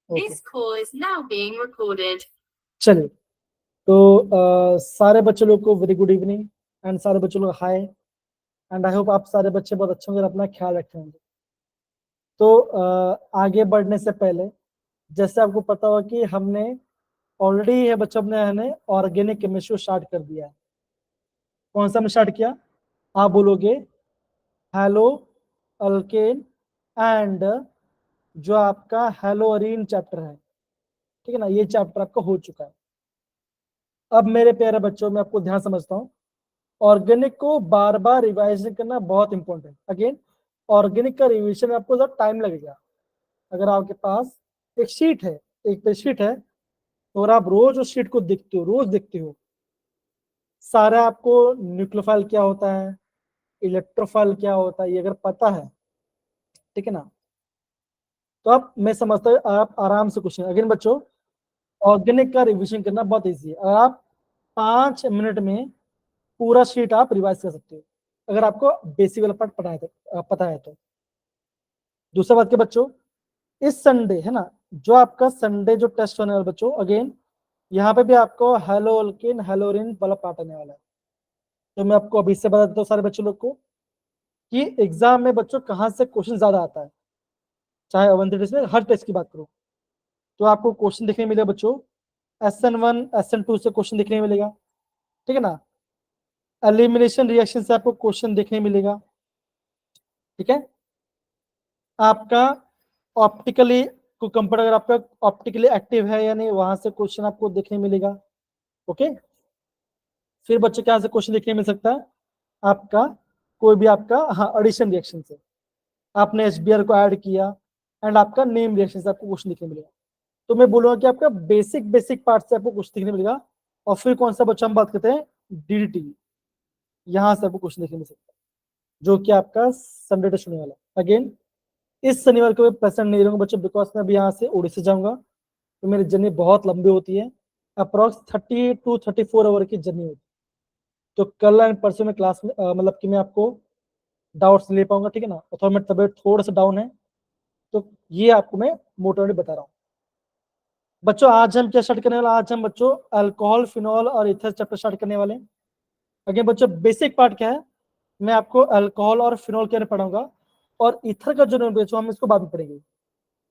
This call is now being recorded. चलिए, तो सारे बच्चे लोग को वेरी गुड इवनिंग एंड सारे बच्चे लोग हाय एंड आई होप आप सारे बच्चे बहुत अच्छे होंगे और अपना ख्याल रखे होंगे। तो आगे बढ़ने से पहले जैसे आपको पता होगा कि हमने ऑलरेडी है बच्चों ने ऑर्गेनिक केमिस्ट्री स्टार्ट कर दिया है। कौन सा हमने स्टार्ट किया? आप बोलोगे हेलो अल्केन एंड जो आपका हेलोअरीन चैप्टर है, ठीक है ना, ये चैप्टर आपका हो चुका है। अब मेरे प्यारे बच्चों में आपको ध्यान समझता हूँ, ऑर्गेनिक को बार बार रिवाइज करना बहुत इंपॉर्टेंट है। अगेन ऑर्गेनिक का रिविजन में आपको ज्यादा टाइम लगेगा। अगर आपके पास एक शीट है, एक पेज शीट है, तो अगर आप रोज उस शीट को देखते हो, रोज देखते हो, सारा आपको न्यूक्लियोफाइल क्या होता है, इलेक्ट्रोफाइल क्या होता है, ये अगर पता है, ठीक है ना, तो आप, मैं समझता हूँ आप आराम से क्वेश्चन। अगेन बच्चों, ऑर्गेनिक का रिविजन करना बहुत ईजी है। अगर आप 5 मिनट में पूरा शीट आप रिवाइज कर सकते हो, अगर आपको बेसिक वाला पार्ट पता है तो। दूसरा बात के बच्चों, इस संडे है ना, जो आपका संडे जो टेस्ट होने वाला बच्चों, अगेन यहाँ पे भी आपको हेलो अल्केन हेलोरिन वाला पार्ट आने वाला है। तो मैं आपको अभी से बता देता हूँ सारे बच्चों लोग को कि एग्जाम में बच्चों कहाँ से क्वेश्चन ज्यादा आता है। चाहे अवंती टेस्ट में हर टेस्ट की बात करो तो आपको क्वेश्चन देखने मिलेगा बच्चों, SN1 SN2 से क्वेश्चन देखने मिलेगा, ठीक है ना। एलिमिनेशन रिएक्शन से आपको क्वेश्चन देखने मिलेगा, ठीक है। आपका ऑप्टिकली को कंप्यूटर अगर आपका ऑप्टिकली एक्टिव है या नहीं, वहां से क्वेश्चन आपको देखने मिलेगा। ओके, फिर बच्चों क्या से क्वेश्चन देखने मिल सकता है आपका, कोई भी आपका, हाँ, एडिशन रिएक्शन से आपने HBr को ऐड किया एंड आपका नेम रिएक्शन से आपको क्वेश्चन देखने मिलेगा। तो मैं बोलूंगा कि आपका बेसिक बेसिक पार्ट से आपको क्वेश्चन देखने मिलेगा। और फिर कौन सा बच्चा हम बात करते हैं, DDT, यहाँ से आपको क्वेश्चन देखने मिल सकता है, जो कि आपका संडे टेस्ट होने वाला है। अगेन इस शनिवार को मैं प्रेजेंट नहीं रहूंगा बच्चों, बिकॉज मैं अभी यहाँ से उड़ीसा जाऊंगा, तो मेरी जर्नी बहुत लंबी होती है, अप्रॉक्स 30 to 34 आवर की जर्नी होती है। तो कल एंड परसों में क्लास में मतलब कि मैं आपको डाउट्स ले पाऊंगा, ठीक है ना। और थोड़ा मेरी तबियत थोड़ा सा डाउन है, तो ये आपको मैं मोटामोटी बता रहा हूँ। बच्चों आज हम क्या स्टार्ट करने वाले, आज हम बच्चों अल्कोहल फिनॉल और इथर चैप्टर स्टार्ट करने वाले हैं। अगेन बच्चों बेसिक पार्ट क्या है, मैं आपको अल्कोहल और फिनॉल के बारे में पढ़ाऊंगा, और इथर का जो बच्चों हम इसको बाद में पढ़ेंगे।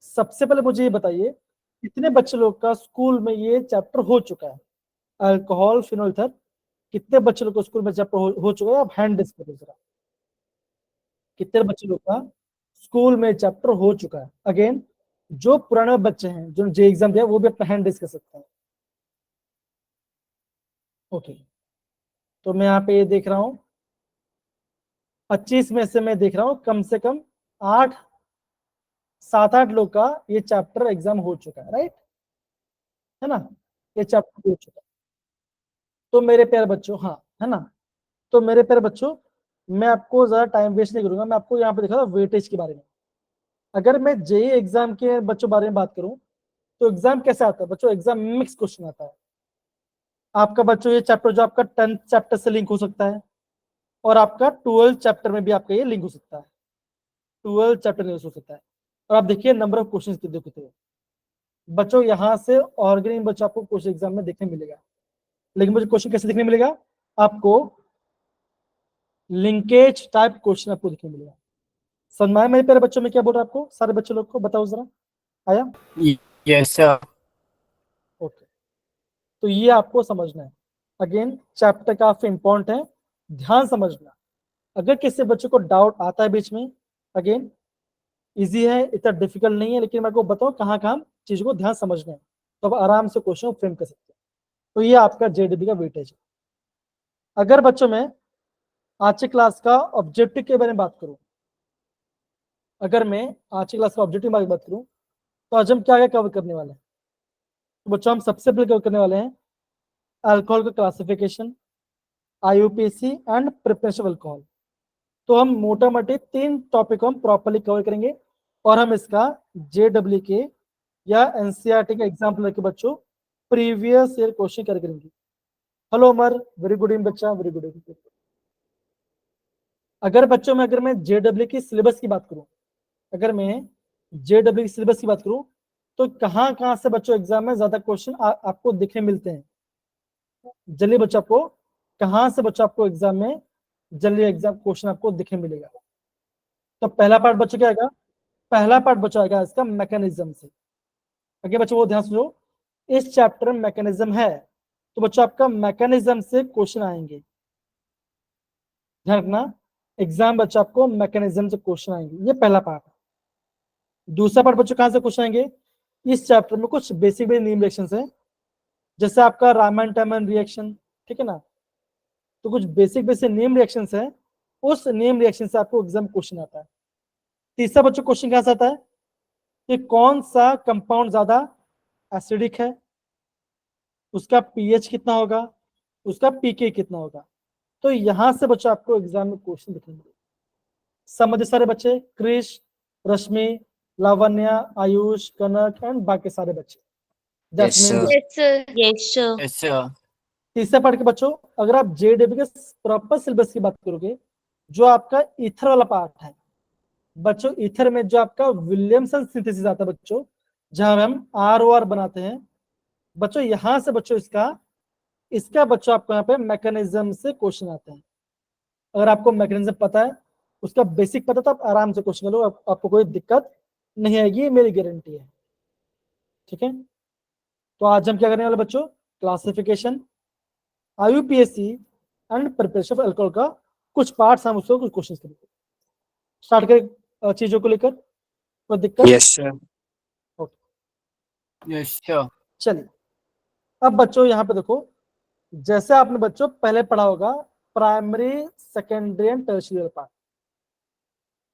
सबसे पहले मुझे ये बताइए, कितने बच्चे लोग का स्कूल में ये चैप्टर हो चुका है, अल्कोहल फिनॉल इथर, कितने बच्चे लोग को स्कूल में चैप्टर हो चुका है? आप हैंड रेज करो जरा, कितने बच्चे लोग का स्कूल में चैप्टर हो चुका है। अगेन जो पुराने बच्चे हैं जो जे एग्जाम दिया, वो भी अपना हैंड रेज कर सकते हैं। ओके, तो मैं यहाँ पे ये देख रहा हूँ 25 में से मैं देख रहा हूँ कम से कम 7-8 लोग का ये चैप्टर एग्जाम हो चुका है, राइट, है ना, ये चैप्टर हो चुका है। तो मेरे प्यारे बच्चों, हाँ, है ना, तो मेरे प्यारे बच्चों, मैं आपको ज्यादा टाइम वेस्ट नहीं करूंगा, मैं आपको यहाँ पे दिखा रहा हूँ वेटेज के बारे में। अगर मैं जेई एग्जाम के बच्चों बारे में बात करूं, तो एग्जाम कैसे आता है बच्चों, एग्जाम मिक्स क्वेश्चन आता है आपका बच्चों। ये चैप्टर जो आपका 10th चैप्टर से लिंक हो सकता है, और आपका 12th चैप्टर में भी आपका ये लिंक हो सकता है, 12th चैप्टर में हो सकता है। और आप देखिए नंबर ऑफ क्वेश्चन कितने होते हैं बच्चों, यहाँ से ऑर्गेनिक बच्चों आपको क्वेश्चन एग्जाम में देखने मिलेगा। लेकिन मुझे क्वेश्चन कैसे देखने मिलेगा, आपको लिंकेज टाइप क्वेश्चन आपको देखने मिलेगा। समझ में आया मेरे प्यारे बच्चों में क्या बोल रहा है आपको, सारे बच्चों लोग को बताओ जरा, आया? Yes sir. ओके, तो ये आपको समझना है। अगेन चैप्टर काफी इंपॉर्टेंट है, ध्यान समझना। अगर किसी बच्चे को डाउट आता है बीच में, अगेन इजी है, इतना डिफिकल्ट नहीं है, लेकिन मैं आपको बताऊं कहाँ कहाँ चीज को ध्यान समझना है, तो आप आराम से क्वेश्चन फ्रेम कर सकते हैं। तो ये आपका JDB का वेटेज है। अगर बच्चों में आज की क्लास का ऑब्जेक्टिव के बारे में बात करूं, अगर मैं आज की क्लास का ऑब्जेक्टिव के बारे में बात करूं, तो आज हम क्या क्या कवर करने वाले हैं। तो बच्चों हम सबसे पहले कवर करने वाले हैं अल्कोहल का classification, IUPAC and preparation alcohol. तो हम मोटा मोटी 3 टॉपिक को हम प्रॉपर्ली कवर करेंगे, और हम इसका JEE के या NCERT का एग्जाम्पल लेके बच्चों प्रीवियस ईयर क्वेश्चन कर करेंगे। हेलो अमर, वेरी गुड इवनिंग बच्चा, वेरी गुड इवनिंग। अगर बच्चों में मैं JEE की सिलेबस की बात करूं, अगर मैं JEE की सिलेबस की बात करूं, तो कहाँ कहाँ से बच्चों एग्जाम में ज्यादा क्वेश्चन आपको दिखने मिलते हैं? जल्दी बच्चों, आपको कहाँ से बच्चों आपको एग्जाम में जल्दी एग्जाम क्वेश्चन आपको दिखने मिलेगा? तो पहला पार्ट बच्चों क्या आएगा? पहला पार्ट बच्चों आएगा इसका मैकेनिज्म से। ओके बच्चों, वो ध्यान सुनो, इस चैप्टर में मैकेनिज्म है, तो बच्चों आपका मैकेनिज्म से क्वेश्चन आएंगे। ध्यान रखना, एग्जाम बच्चों आपको मैकेनिज्म से क्वेश्चन आएंगे, ये पहला पार्ट है। दूसरा पार्ट बच्चों कहां से क्वेश्चन आएंगे? इस चैप्टर में कुछ बेसिक नेम रिएक्शंस है, जैसे आपका रामन टैमन रिएक्शन, ठीक है ना। तो कुछ बेसिक नेम रिएक्शंस है, उस नेम रिएक्शन से आपको एग्जाम क्वेश्चन आता है। तीसरा बच्चों क्वेश्चन कहां से आता है कि कौन सा कंपाउंड ज्यादा एसिडिक है, उसका पीएच कितना होगा, उसका पीके कितना होगा। तो यहां से बच्चों आपको एग्जाम में क्वेश्चन दिखेंगे। समझे सारे बच्चे? क्रिश, रश्मि, लावण्य, आयुष, कनक एंड बाकी सारे बच्चे, Yes, Jasmine. sir. Yes, sir. Yes, sir. Yes, sir. तीसरा पार्ट के बच्चों, अगर आप जेडब्ल्यू के प्रॉपर सिलेबस की बात करोगे, जो आपका ईथर वाला पार्ट है बच्चों, ईथर में जो आपका विलियमसन सिंथेसिस आता है बच्चों, जहां हम ROR बनाते हैं बच्चों, यहां से बच्चों इसका बच्चों आपको यहाँ पे मैकेनिज्म से क्वेश्चन आते हैं। अगर आपको मैकेनिज्म पता है, उसका बेसिक पता, तो आप आराम से क्वेश्चन करो, आपको कोई दिक्कत नहीं आएगी, ये मेरी गारंटी है। ठीक है, तो आज हम क्या करने वाले बच्चों? Classification, IUPAC and preparation of alcohol का कुछ पार्ट्स, हम उसको कुछ क्वेश्चंस करेंगे। स्टार्ट करें चीजों को लेकर, कोई दिक्कत? Yes, sir. Yes, sir. चलिए, अब बच्चों यहाँ पे देखो, जैसे आपने बच्चों पहले पढ़ा होगा primary, secondary and tertiary part.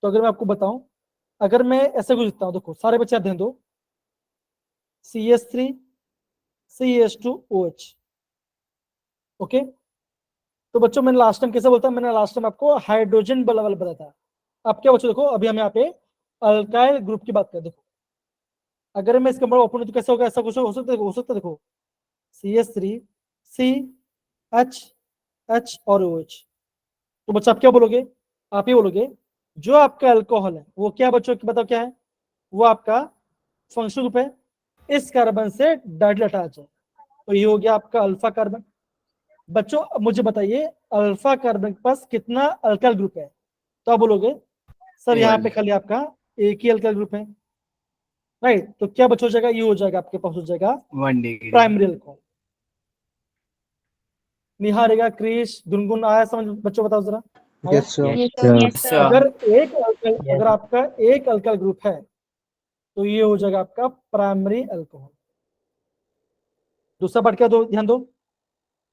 तो अगर मैं आपको बताऊं, अगर मैं ऐसे कुछ लिखता हूं, देखो सारे बच्चे आप ध्यान दो, CH3 CH2OH। ओके, तो बच्चों मैंने लास्ट टाइम कैसे बोलता, मैंने लास्ट टाइम आपको हाइड्रोजन बल वाला बताया था। अब क्या बच्चों देखो, अभी हम यहाँ पे अल्काइल ग्रुप की बात करें। देखो अगर मैं इसका बड़ा ओपन तो कैसे होगा, ऐसा कुछ हो सकता है देखो, CH3 CH और OH। तो बच्चा आप क्या बोलोगे? आप ही बोलोगे जो आपका अल्कोहल है वो क्या बच्चों की बताओ क्या है? वो आपका फंक्शनल ग्रुप है, इस कार्बन से डायरेक्टली अटैच है, तो ये हो गया आपका अल्फा कार्बन। बच्चों अब मुझे बताइए अल्फा कार्बन के पास कितना अल्काइल ग्रुप है? तो आप बोलोगे सर यहाँ पे खाली आपका एक ही अल्काइल ग्रुप है, राइट। तो क्या बच्चों हो जाएगा? ये हो जाएगा आपके पास, हो जाएगा 1 degree. Primary alcohol. निहारेगा, क्रिश, गुनगुन आया समझ बच्चों? बताओ जरा। Yes, sir. Yes, sir. Yes, sir. अगर आपका एक अल्काइल ग्रुप है तो ये हो जाएगा आपका प्राइमरी अल्कोहल। दूसरा पार्ट क्या दो, ध्यान दो,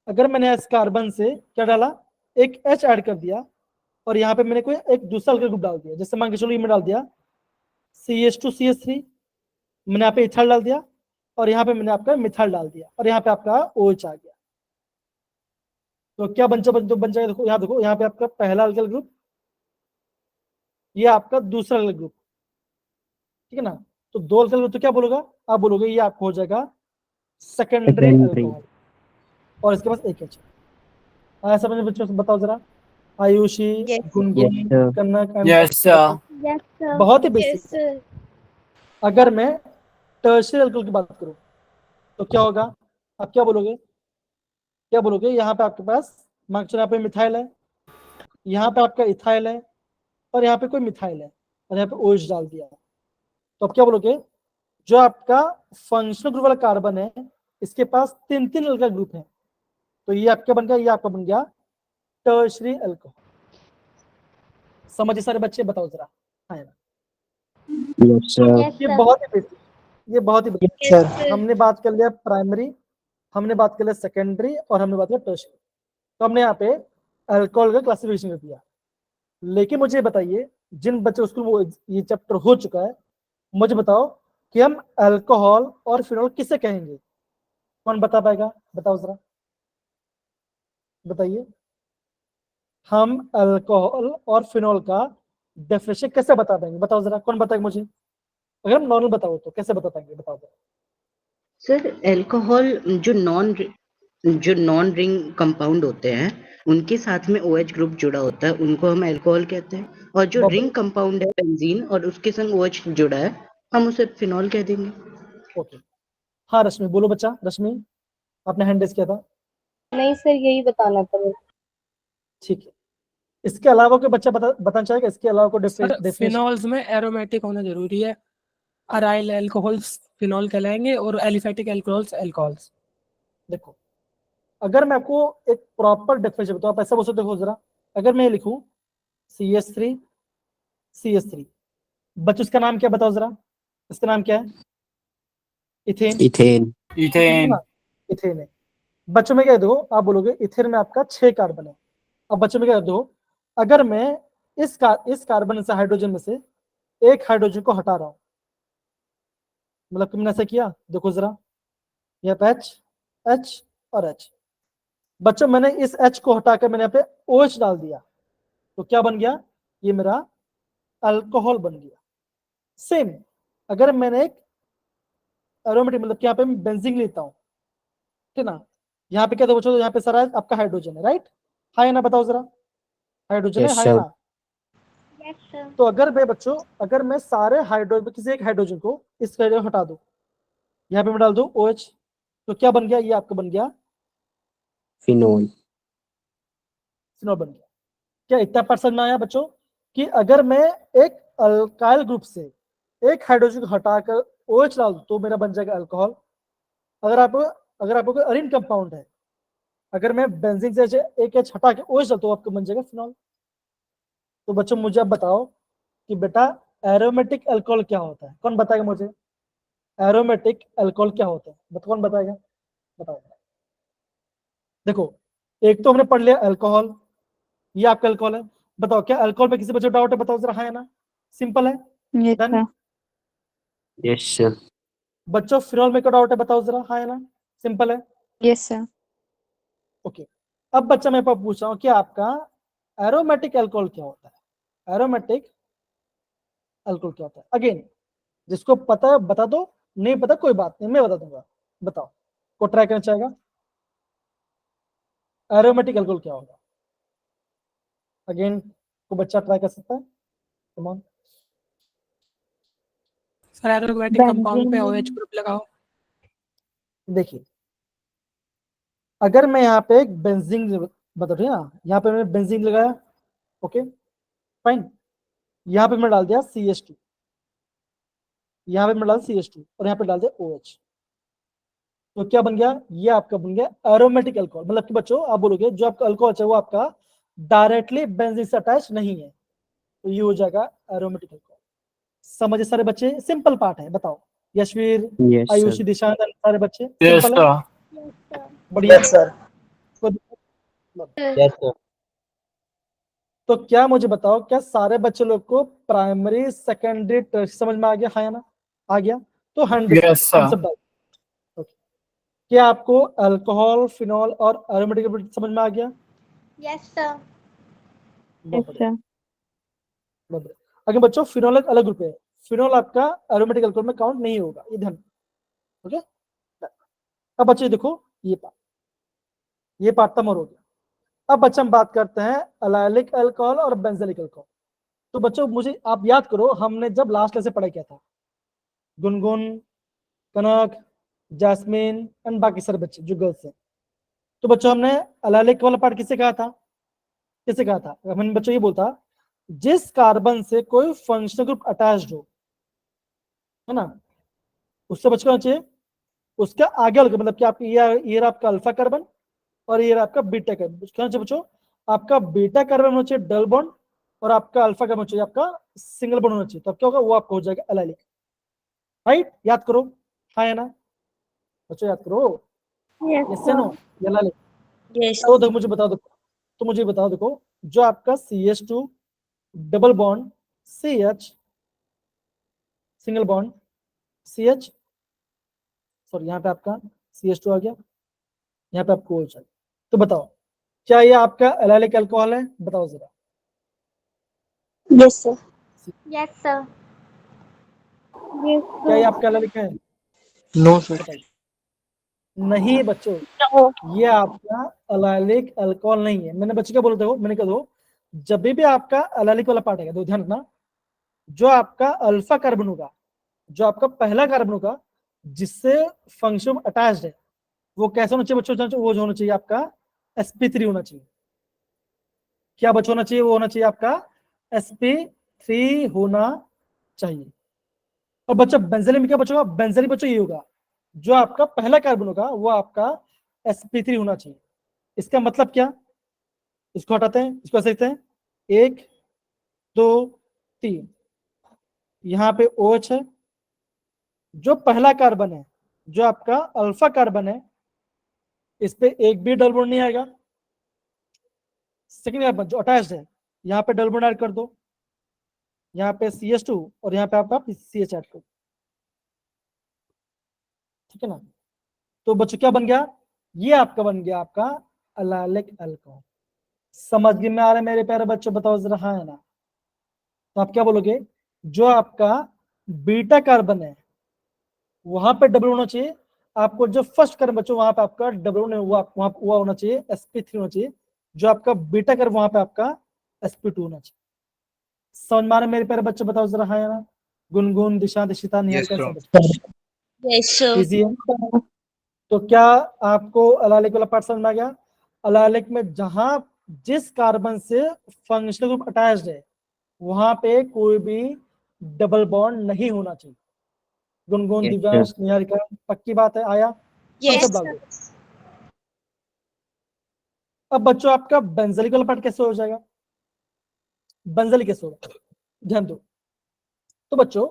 अगर मैंने इस कार्बन से क्या डाला, एक H ऐड कर दिया, और यहाँ पे मैंने कोई एक दूसरा अल्काइल ग्रुप डाल दिया, जैसे मान के चलो ये मैं डाल दिया CH2CH3, मैंने यहाँ पे इथाइल डाल दिया, और यहाँ पे मैंने आपका मिथाइल डाल दिया, और यहाँ पे आपका OH आ गया। तो क्या बन जाएगा? देखो यहाँ, देखो यहाँ पे आपका पहला अल्काइल ग्रुप, ये आपका दूसरा अल्काइल ग्रुप, ठीक है ना। तो दो अल्काइल ग्रुप, तो क्या बोलोगे आप? बोलोगे ये आपको हो जाएगा सेकेंडरी अल्कोहल, और इसके पास एक H। आया समझ बच्चों? बताओ जरा, Ayushi, Yes, Gungun, Kanak and Yes, sir. Yes, sir. बहुत ही Yes, बेसिक। sir. अगर मैं टर्शियरी अल्कोहल की बात करूं तो क्या होगा? आप क्या बोलोगे? क्या बोलोगे? यहाँ पे आपके पास मान के चलो यहाँ पे मिथाइल है, यहाँ पे आपका इथाइल है, और यहाँ पे कोई मिथाइल है, और यहाँ पे OH डाल दिया। तो आप क्या बोलोगे? जो आपका फंक्शनल ग्रुप वाला कार्बन है, इसके पास 3 अल्काइल ग्रुप है, तो ये आपका बन गया, ये आपका बन गया टर्शियरी अल्कोहल। समझिए सारे बच्चे? बताओ जरा। हाँ यार, Yes, sir. Yes, ये sir. बहुत ही बेसिक, ये बहुत ही बेसिक। Yes, sir. हमने बात कर लिया प्राइमरी, हमने बात कर लिया सेकेंडरी, और हमने बात किया टर्शियरी। तो हमने यहाँ पे अल्कोहल का क्लासिफिकेशन कर दिया। लेकिन मुझे बताइए, जिन बच्चों को वो ये चैप्टर हो चुका है, मुझे बताओ कि हम अल्कोहल और फिनॉल किसे कहेंगे? कौन बता पाएगा? बताओ जरा, बताइए। हम अल्कोहल और फिनॉल का डेफिनेशन कैसे बता पाएंगे? बताओ जरा, कौन बताएगा मुझे? अगर हम नॉर्मल बताओ तो कैसे बता पाएंगे? बताओ जरा। सर अल्कोहल जो नॉन रिंग कंपाउंड होते हैं उनके साथ में OH ग्रुप जुड़ा होता है, उनको हम अल्कोहल कहते हैं, और जो बहुत रिंग कंपाउंड है बेंजीन और उसके संग OH जुड़ा है, हम उसे फिनॉल कह देंगे। ओके, हाँ रश्मि बोलो बच्चा। रश्मि आपने हैंड रेज किया था। नहीं सर, यही बताना था मुझे। ठीक है, इसके अलावा कोई बच्चा बताना चाहेगा? इसके अलावा कोई सर डेफिनेशन? फिनॉल्स में एरोमेटिक होना जरूरी है। अराइल अल्कोहल्स फिनॉल कहलाएंगे और एलिफेटिक अल्कोहल्स अल्कोहल्स। देखो, अगर मैं आपको एक प्रॉपर डेफिनेशन बताऊं, आप ऐसा बोल सकते हो जरा, अगर मैं लिखूं CH3 CH3, बच्चों इसका नाम क्या बताओ जरा, इसका नाम क्या है? इथेन। इथेन। है ना? इथेन है। बच्चों में क्या दो, आप बोलोगे इथेन में आपका 6 कार्बन है। अब बच्चों में क्या दो, अगर मैं इस कार्बन से हाइड्रोजन में से एक हाइड्रोजन को हटा रहा हूं, मतलब तुमने ऐसा किया, देखो जरा, यहाँ पे H और H। बच्चों मैंने इस H को हटाकर मैंने यहाँ पे OH डाल दिया, तो क्या बन गया? ये मेरा अल्कोहल बन गया। सेम अगर मैंने एक एरोमेटिक, मतलब यहाँ पे मैं बेंजीन लेता हूँ, ठीक ना, यहाँ पे क्या था बच्चों, यहाँ पे सारा आपका हाइड्रोजन है, राइट? हाँ या ना बताओ जरा, हाइड्रोजन है, Yes, हाँ या sir. ना? तो अगर मैं बच्चों, अगर मैं सारे हाइड्रोजन, किसी एक हाइड्रोजन को इस जगह हटा दूं, यहाँ पे मैं डाल दूं OH, तो क्या बन गया? ये आपका बन गया फिनोल। फिनॉल बन गया। क्या इतना परसेंट में आया बच्चों कि अगर मैं एक अल्काइल ग्रुप से एक हाइड्रोजन को हटाकर OH डाल दूं तो मेरा बन जाएगा अल्कोहल। अगर आपको कोई अरीन कंपाउंड है, अगर मैं बेंजीन से एक H हटा के OH डालता हूं तो आपको बन जाएगा फिनॉल। तो बच्चों मुझे अब बताओ कि बेटा एरोमेटिक अल्कोहल क्या होता है? कौन बताएगा मुझे एरोमेटिक अल्कोहल क्या होता है? कौन बताएगा? बताओ। देखो, एक तो हमने पढ़ लिया अल्कोहल, ये आपका अल्कोहल है। बताओ क्या अल्कोहल पे किसी बच्चे डाउट है? बताओ जरा, हाँ या ना? सिंपल है। Done? Yes, sir. बच्चों फिनॉल में क्या डाउट है? बताओ जरा, हाँ या ना? सिंपल है। Yes sir. ओके, अब बच्चा मैं पूछ रहा हूँ कि आपका एरोमेटिक अल्कोहल क्या होता है? एरोमेटिक अल्कोहल क्या होता है? अगेन, जिसको पता है बता दो, नहीं पता कोई बात नहीं, मैं बता दूंगा। बताओ, को ट्राई करना चाहेगा? एरोमेटिक अल्कोहल क्या होगा? अगेन, को बच्चा ट्राई कर सकता है? Come on. Sir aromatic compound पे OH ग्रुप लगाओ। देखिए, अगर मैं यहाँ पे एक बेंजीन बता रही ना, यहाँ पे मैंने बेंजीन लगाया, ओके फाइन, यहाँ पे मैं डाल दिया CH2, यहाँ पे मैं डाल CH2 और यहाँ पे डाल दिया OH, तो क्या बन गया? ये आपका बन गया एरोमेटिक अल्कोहल। मतलब कि बच्चों आप बोलोगे जो आपका अल्कोहल है वो आपका डायरेक्टली बेंजीन से अटैच नहीं है, तो ये हो जाएगा एरोमेटिक अल्कोहल। समझे सारे बच्चे? सिंपल पार्ट है। बताओ यशवीर, Yes, आयुषी, sir. दिशांत, सारे बच्चे सिंपल है? बढ़िया सर। तो क्या मुझे बताओ, क्या सारे बच्चे लोग को प्राइमरी सेकेंडरी टर्शियरी समझ में आ गया? हाँ या ना? आ गया? तो 100 क्या आपको अल्कोहल, फिनॉल और एरोमेटिक समझ में आ गया? Yes sir. बहुत बढ़िया। अगर बच्चों फिनॉल एक अलग ग्रुप है, फिनॉल आपका एरोमेटिक अल्कोहल में काउंट नहीं होगा, ये ध्यान। ओके, अब बच्चे देखो ये पार्ट तम हो गया। अब बच्चे हम बात करते हैं एलाइलिक अल्कोहल और बेंजलिक अल्कोहल। तो बच्चों मुझे आप याद करो, हमने जब लास्ट क्लास से पढ़ाई किया था, गुनगुन, कनक, जैस्मिन एंड बाकी सारे बच्चे जो गर्ल्स हैं, तो बच्चों हमने एलाइलिक वाला पार्ट किससे कहा था? किससे कहा था? हमने बच्चों ये बोलता, जिस कार्बन से कोई फंक्शनल ग्रुप अटैच्ड हो, है ना, उससे बच करना चाहिए उसका आगे वाला, मतलब कि आपकी ये आपका अल्फा कार्बन और ये आपका बीटा कार्बन। कहना चाहिए बच्चों आपका बीटा कार्बन होना चाहिए डबल बॉन्ड और आपका अल्फा कार्बन होना चाहिए आपका सिंगल बॉन्ड होना चाहिए, तब क्या होगा? वो आपका हो जाएगा एलाइलिक। राइट? याद करो, हाँ या ना? बच्चों याद करो, यस या नो? एलाइलिक। तो देखो मुझे बता दो, तो मुझे बता देखो, जो आपका CH2 double bond CH single bond CH, sorry यहाँ पे आपका CH2 आ गया, यहाँ पे आपको OH आ गया, तो बताओ क्या ये आपका एलाइलिक अल्कोहल है? बताओ जरा। Yes sir. Yes sir. क्या ये आपका एलाइलिक है? No, sir. नहीं बच्चों, ये आपका एलाइलिक अल्कोहल नहीं है। मैंने बच्चे क्या बोलते हो, मैंने कहा दो, जब भी आपका एलाइलिक वाला पार्ट आएगा, तो ध्यान रखना, जो आपका अल्फा कार्बन होगा, जो आपका पहला कार्बन होगा, जिससे फंक्शन अटैच्ड है वो कैसे होना चाहिए बच्चों? वो जो होना चाहिए आपका sp3 होना चाहिए। क्या बच्चों होना चाहिए? वो होना चाहिए आपका sp3 होना चाहिए। और बच्चों बेंजीन में क्या बचोगा? बेंजीन बच्चों ये होगा, जो आपका पहला कार्बन होगा वो आपका sp3 होना चाहिए। इसका मतलब क्या? इसको हटाते हैं, इसको ऐसे लिखते हैं 1 2 3, यहाँ पे OH है, जो पहला कार्बन है जो आपका अल्फा कार्बन है इस पे एक भी डबल बॉन्ड नहीं आएगा। सेकंड कार्बन जो अटैच्ड है यहाँ पे डबल बॉन्ड ऐड कर दो, यहाँ पे CH2 और यहाँ पे आपका CH ऐड कर दो, ठीक है ना? तो बच्चों क्या बन गया? ये आपका बन गया आपका अल्लालिक अल्कोहल। समझ में आ रहा है मेरे प्यारे बच्चों? बताओ जरा, हाँ है ना? तो आप क्या बोलोगे? जो आपका बीटा कार्बन है वहां पे डबल होना चाहिए, आपको जो फर्स्ट कार्बन बच्चों वहां पे आपका डबल वहां होना चाहिए sp3 होना चाहिए, जो आपका बीटा कार्बन वहां पे आपका sp2 होना चाहिए। समझ में आ रहा है मेरे प्यारे बच्चों? बताओ जरा, हाँ है ना? गुनगुन, दिशा, दिशिता, निहारिका, सब Yes, sir. इजी है। तो क्या आपको अलालिक वाला पार्ट समझ में आ गया? अलालिक में जहां जिस कार्बन से फंक्शनल ग्रुप अटैच्ड है वहां पे कोई भी डबल बॉन्ड नहीं होना चाहिए। गुनगुन, Yes, दिव्यांश, निहारिका, पक्की बात है? आया? Yes, सब डाल दो। अब बच्चों आपका बेंजलिक वाला पार्ट कैसे हो जाएगा? बेंजलिक कैसे होगा? ध्यान दो। तो बच्चों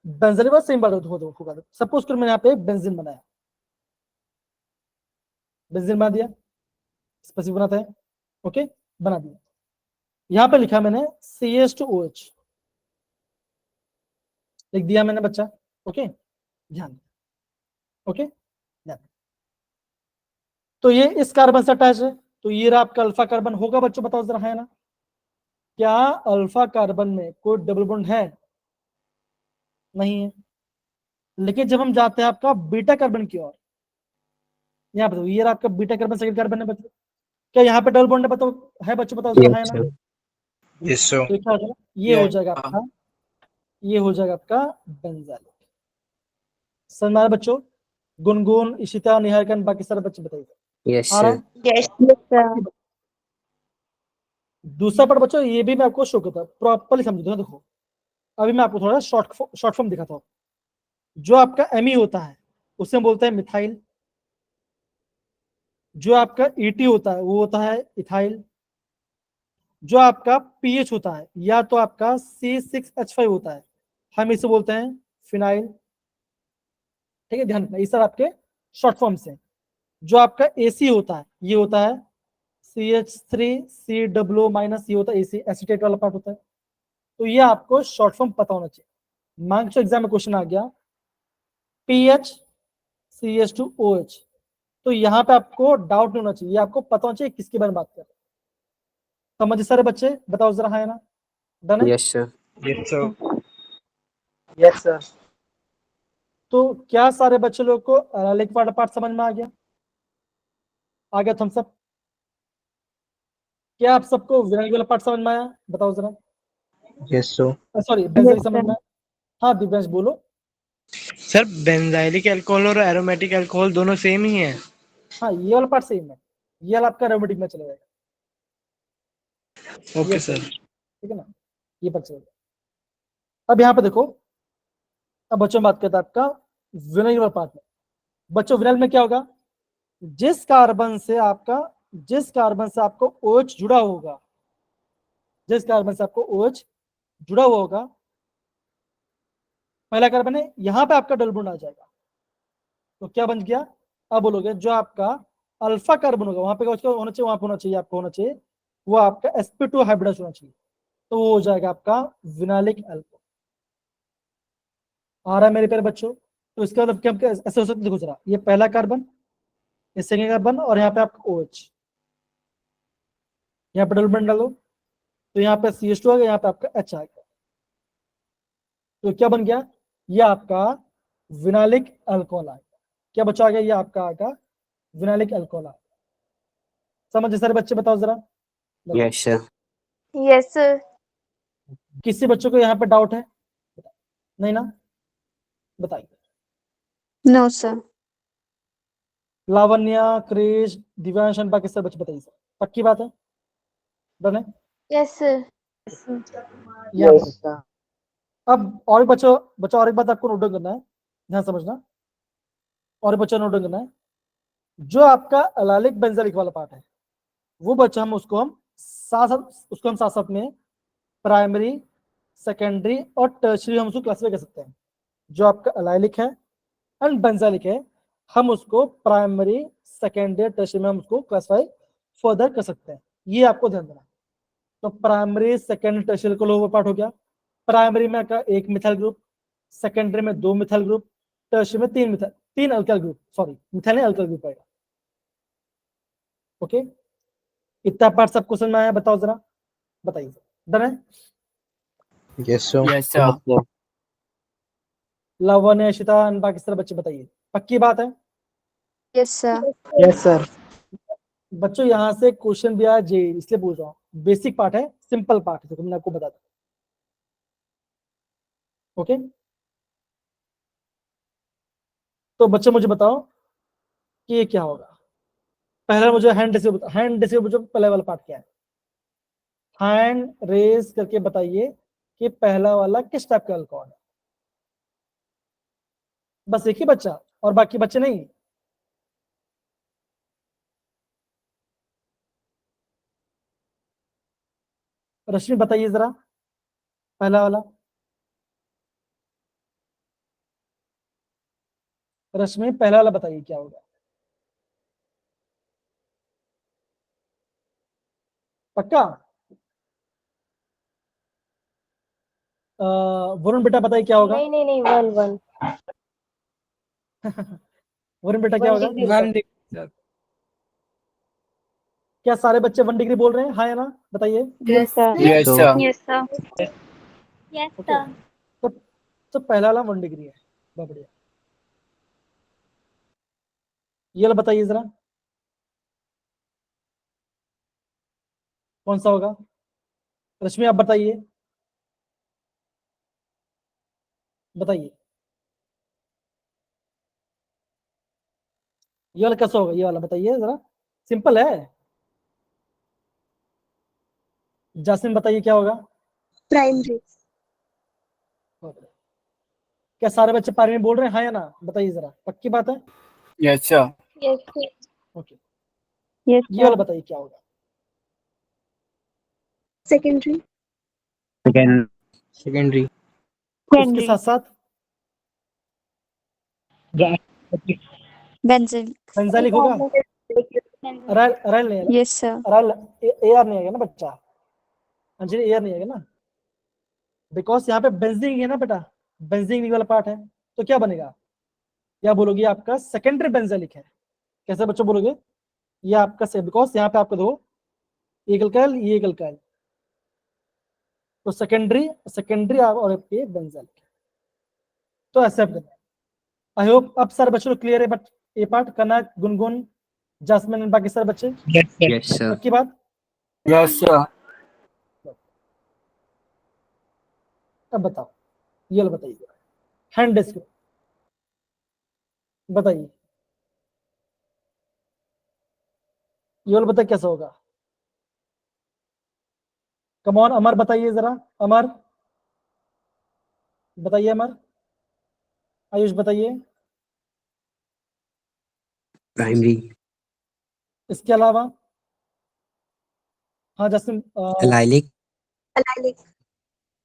बेंजलिक वाला सेम बात होगा। सपोज कर मैंने यहाँ पे बेंजीन बनाया, बेंजीन बना दिया, स्पेसिफिक बनाते हैं, ओके, बना दिया। यहाँ पे लिखा मैंने CH2OH लिख दिया मैंने बच्चा, ओके, ध्यान, ओके, ध्यान। तो ये इस कार्बन से अटैच है, तो ये रहा आपका अल्फा कार्बन होगा बच्चों? बताओ जरा, है ना? क्या अल्फा कार्बन में कोई डबल बॉन्ड है? नहीं है। लेकिन जब हम जाते हैं आपका बीटा कार्बन की ओर, यहाँ पे ये रहा आपका बीटा कार्बन, सेकंड कार्बन है बच्चों, क्या यहाँ पे डबल बॉन्ड है? बताओ, है बच्चों? बताओ जरा, है yes, ना? sir. Yes, sir. तो क्या हो जाएगा? ये हो जाएगा आपका, ये हो जाएगा आपका बेंजालिक। समझ में आ रहा है बच्चों? गुनगुन, इशिता, निहारिका, बाकी सारे बच्चे बताइए, Yes, आ रहा sir. है? Yes, sir. दूसरा पार्ट बच्चों ये भी मैं आपको शो करता हूँ, प्रॉपर्ली समझो। देखो अभी मैं आपको थोड़ा शॉर्ट फॉर्म दिखाता हूँ। जो आपका एमी होता है उसे हम बोलते हैं मिथाइल, जो आपका ET होता है वो होता है इथाइल, जो आपका पीएच होता है या तो आपका C6H5 होता है, हम इसे बोलते हैं फिनाइल, ठीक है? ध्यान रखना, ये सब आपके शॉर्ट फॉर्म्स हैं। जो आपका AC होता है ये होता है CH3COO-, ये होता है AC, एसीटेट वाला पार्ट होता है। तो ये आपको शॉर्ट फॉर्म पता होना चाहिए। मान के एग्जाम में क्वेश्चन आ गया PHCH2OH, तो यहाँ पे आपको डाउट नहीं होना चाहिए, आपको पता होना चाहिए किसके बारे में बात कर रहे हैं। समझे सारे बच्चे? बताओ जरा, हाँ है ना? डन है? Yes, sir. Yes, sir. Yes, sir. तो क्या सारे बच्चे लोग को अलालिक वाला पार्ट समझ में आ गया? आ गया तुम सब? क्या आप सबको विनाइल वाला पार्ट समझ में आया? बताओ जरा। Yes, sir. सॉरी, बेंजीन समझ में आया? हाँ दिव्यांश बोलो। सर बेंजाइलिक अल्कोहल और एरोमेटिक अल्कोहल दोनों सेम ही है। हाँ ये वाला पार्ट सेम है, ये वाला आपका एरोमेटिक में चला जाएगा। ओके ये सर। ठीक है ना? ये पार्ट चलेगा। अब यहाँ पे देखो, अब बच्चों बात करते हैं आपका विनाइल वाला पार्ट में। बच्चों विनाइल में क्या होगा? जिस कार्बन से आपको OH जुड़ा होगा, जिस कार्बन से आपको OH जुड़ा हुआ होगा, पहला कार्बन है, यहाँ पे आपका डबल बॉन्ड आ जाएगा। तो क्या बन गया? अब बोलोगे जो आपका अल्फा कार्बन होगा वहां पे होना चाहिए, वहां पे होना चाहिए, आपको होना चाहिए वो आपका sp2 हाइब्रिडाइज होना चाहिए, तो वो हो जाएगा आपका विनाइलिक अल्कोहल। आ रहा है मेरे प्यारे बच्चों? तो इसका मतलब क्या ऐसे हो सकता है? देखो जरा, ये पहला कार्बन, ये सेकेंड कार्बन, और यहाँ पे आपका OH, यहाँ पे डबल बॉन्ड डालो तो यहाँ पे CH2 आ गया, यहाँ पे आपका H आ गया। तो क्या बन गया? ये आपका विनाइलिक अल्कोहल आ गया। क्या बच्चा आ गया? ये आपका आ गया विनाइलिक अल्कोहल आ गया। समझे सारे बच्चे? बताओ जरा। Yes, sir. Yes, sir. किसी बच्चों को यहाँ पे डाउट है? नहीं ना? बताइए। No, sir. Lavanya, Krrish, Divyansh and बाकी सब बच्चे बताइए सर, पक्की बात है? डन है? Yes, sir. यहाँ पे अब और एक बच्चों और एक बात आपको नोट डाउन करना है, ध्यान समझना, और बच्चों नोट डाउन करना है, जो आपका अलालिक बेंजालिक वाला पार्ट है वो बच्चा उसको हम साथ साथ में प्राइमरी, सेकेंडरी और टर्शियरी हम उसको क्लासिफाई कर सकते हैं। जो आपका अलाइलिक है एंड बेंजालिक है हम उसको प्राइमरी, सेकेंडरी, टर्शियरी में हम उसको क्लासिफाई फर्दर कर सकते हैं, ये आपको ध्यान देना। तो प्राइमरी, सेकेंडरी, टर्शियरी को लोअर पार्ट हो गया। प्राइमरी में आपका एक मिथाइल ग्रुप, सेकेंडरी में 2 मिथाइल ग्रुप, टर्शियरी में 3 अल्काइल ग्रुप, सॉरी मिथाइल नहीं अल्काइल ग्रुप आएगा। ओके, इतना पार्ट सबको समझ में आया? बताओ जरा, बताइए। डन है? Yes, sir. Yes, sir. लवन्य, शिता and बाकी सारे बच्चे बताइए, पक्की बात है? Yes, sir. Yes, sir. बच्चों यहाँ से क्वेश्चन दिया जे, इसलिए पूछ रहा हूँ, बेसिक पार्ट है, सिंपल पार्ट है, तो मैंने आपको बता दिया। ओके, तो बच्चों मुझे बताओ कि ये क्या होगा। पहला मुझे हैंड रेसिव मुझे पहले वाला पार्ट क्या है, हैंड रेस करके बताइए कि पहला वाला किस टाइप का अल्कोहल है। बस एक ही बच्चा और बाकी बच्चे नहीं? रश्मि बताइए जरा, पहला वाला। रश्मि पहला वाला बताइए क्या होगा। पक्का? वरुण बेटा बताइए क्या होगा। नहीं, 1. वरुण बेटा क्या होगा? 1 degree, sir. क्या सारे बच्चे 1 डिग्री बोल रहे हैं, हाँ या ना, बताइए। Yes, sir. Yes, So, sir. Yes, sir. Yes, okay, तो पहला वाला 1 डिग्री है, बहुत बढ़िया। ये वाला बताइए जरा, कौन सा होगा? रश्मि आप बताइए, बताइए ये वाला कैसा होगा, ये वाला बताइए जरा, सिंपल है। जास्मिन बताइए क्या होगा। Primary. क्या सारे बच्चे पारी में बोल रहे हैं, हाँ या ना, बताइए जरा, पक्की बात है? Yes, sir. Yes, sir. Okay, Yes, ये वाला बताइए क्या होगा। Secondary. secondary. उसके साथ साथ Benzyl. बेंजालिक होगा। अराइल नहीं है, Yes, sir. अराइल एआर नहीं आएगा ना बच्चा, अंजलि एआर नहीं आएगा ना, बिकॉज यहाँ पे बेंजीन है ना बेटा, बेंजीन वाला पार्ट है, तो क्या बनेगा, क्या बोलोगे, आपका सेकेंडरी बेंजालिक है। कैसे बच्चों बोलोगे, ये आपका से, बिकॉज यहाँ पे आपका दो एक अल्काइल, ये एक अल्काइल, तो सेकेंडरी और आपके बेंजालिक, तो एक्सेप्ट करना। आई होप अब सारे बच्चों को क्लियर है, बट ये पार्ट करना, गुनगुन, जासमिन और बाकी सारे बच्चे, Yes, sir. Yes, sir. पक्की बात? Yes, sir. अब बताओ, ये वाला बताइए, हैंड डिस्क बताइए, ये वाला बताइए कैसा होगा। कम ऑन अमर बताइए जरा, अमर बताइए, अमर, आयुष बताइए। Primary. इसके अलावा हाँ जैसे Allylic.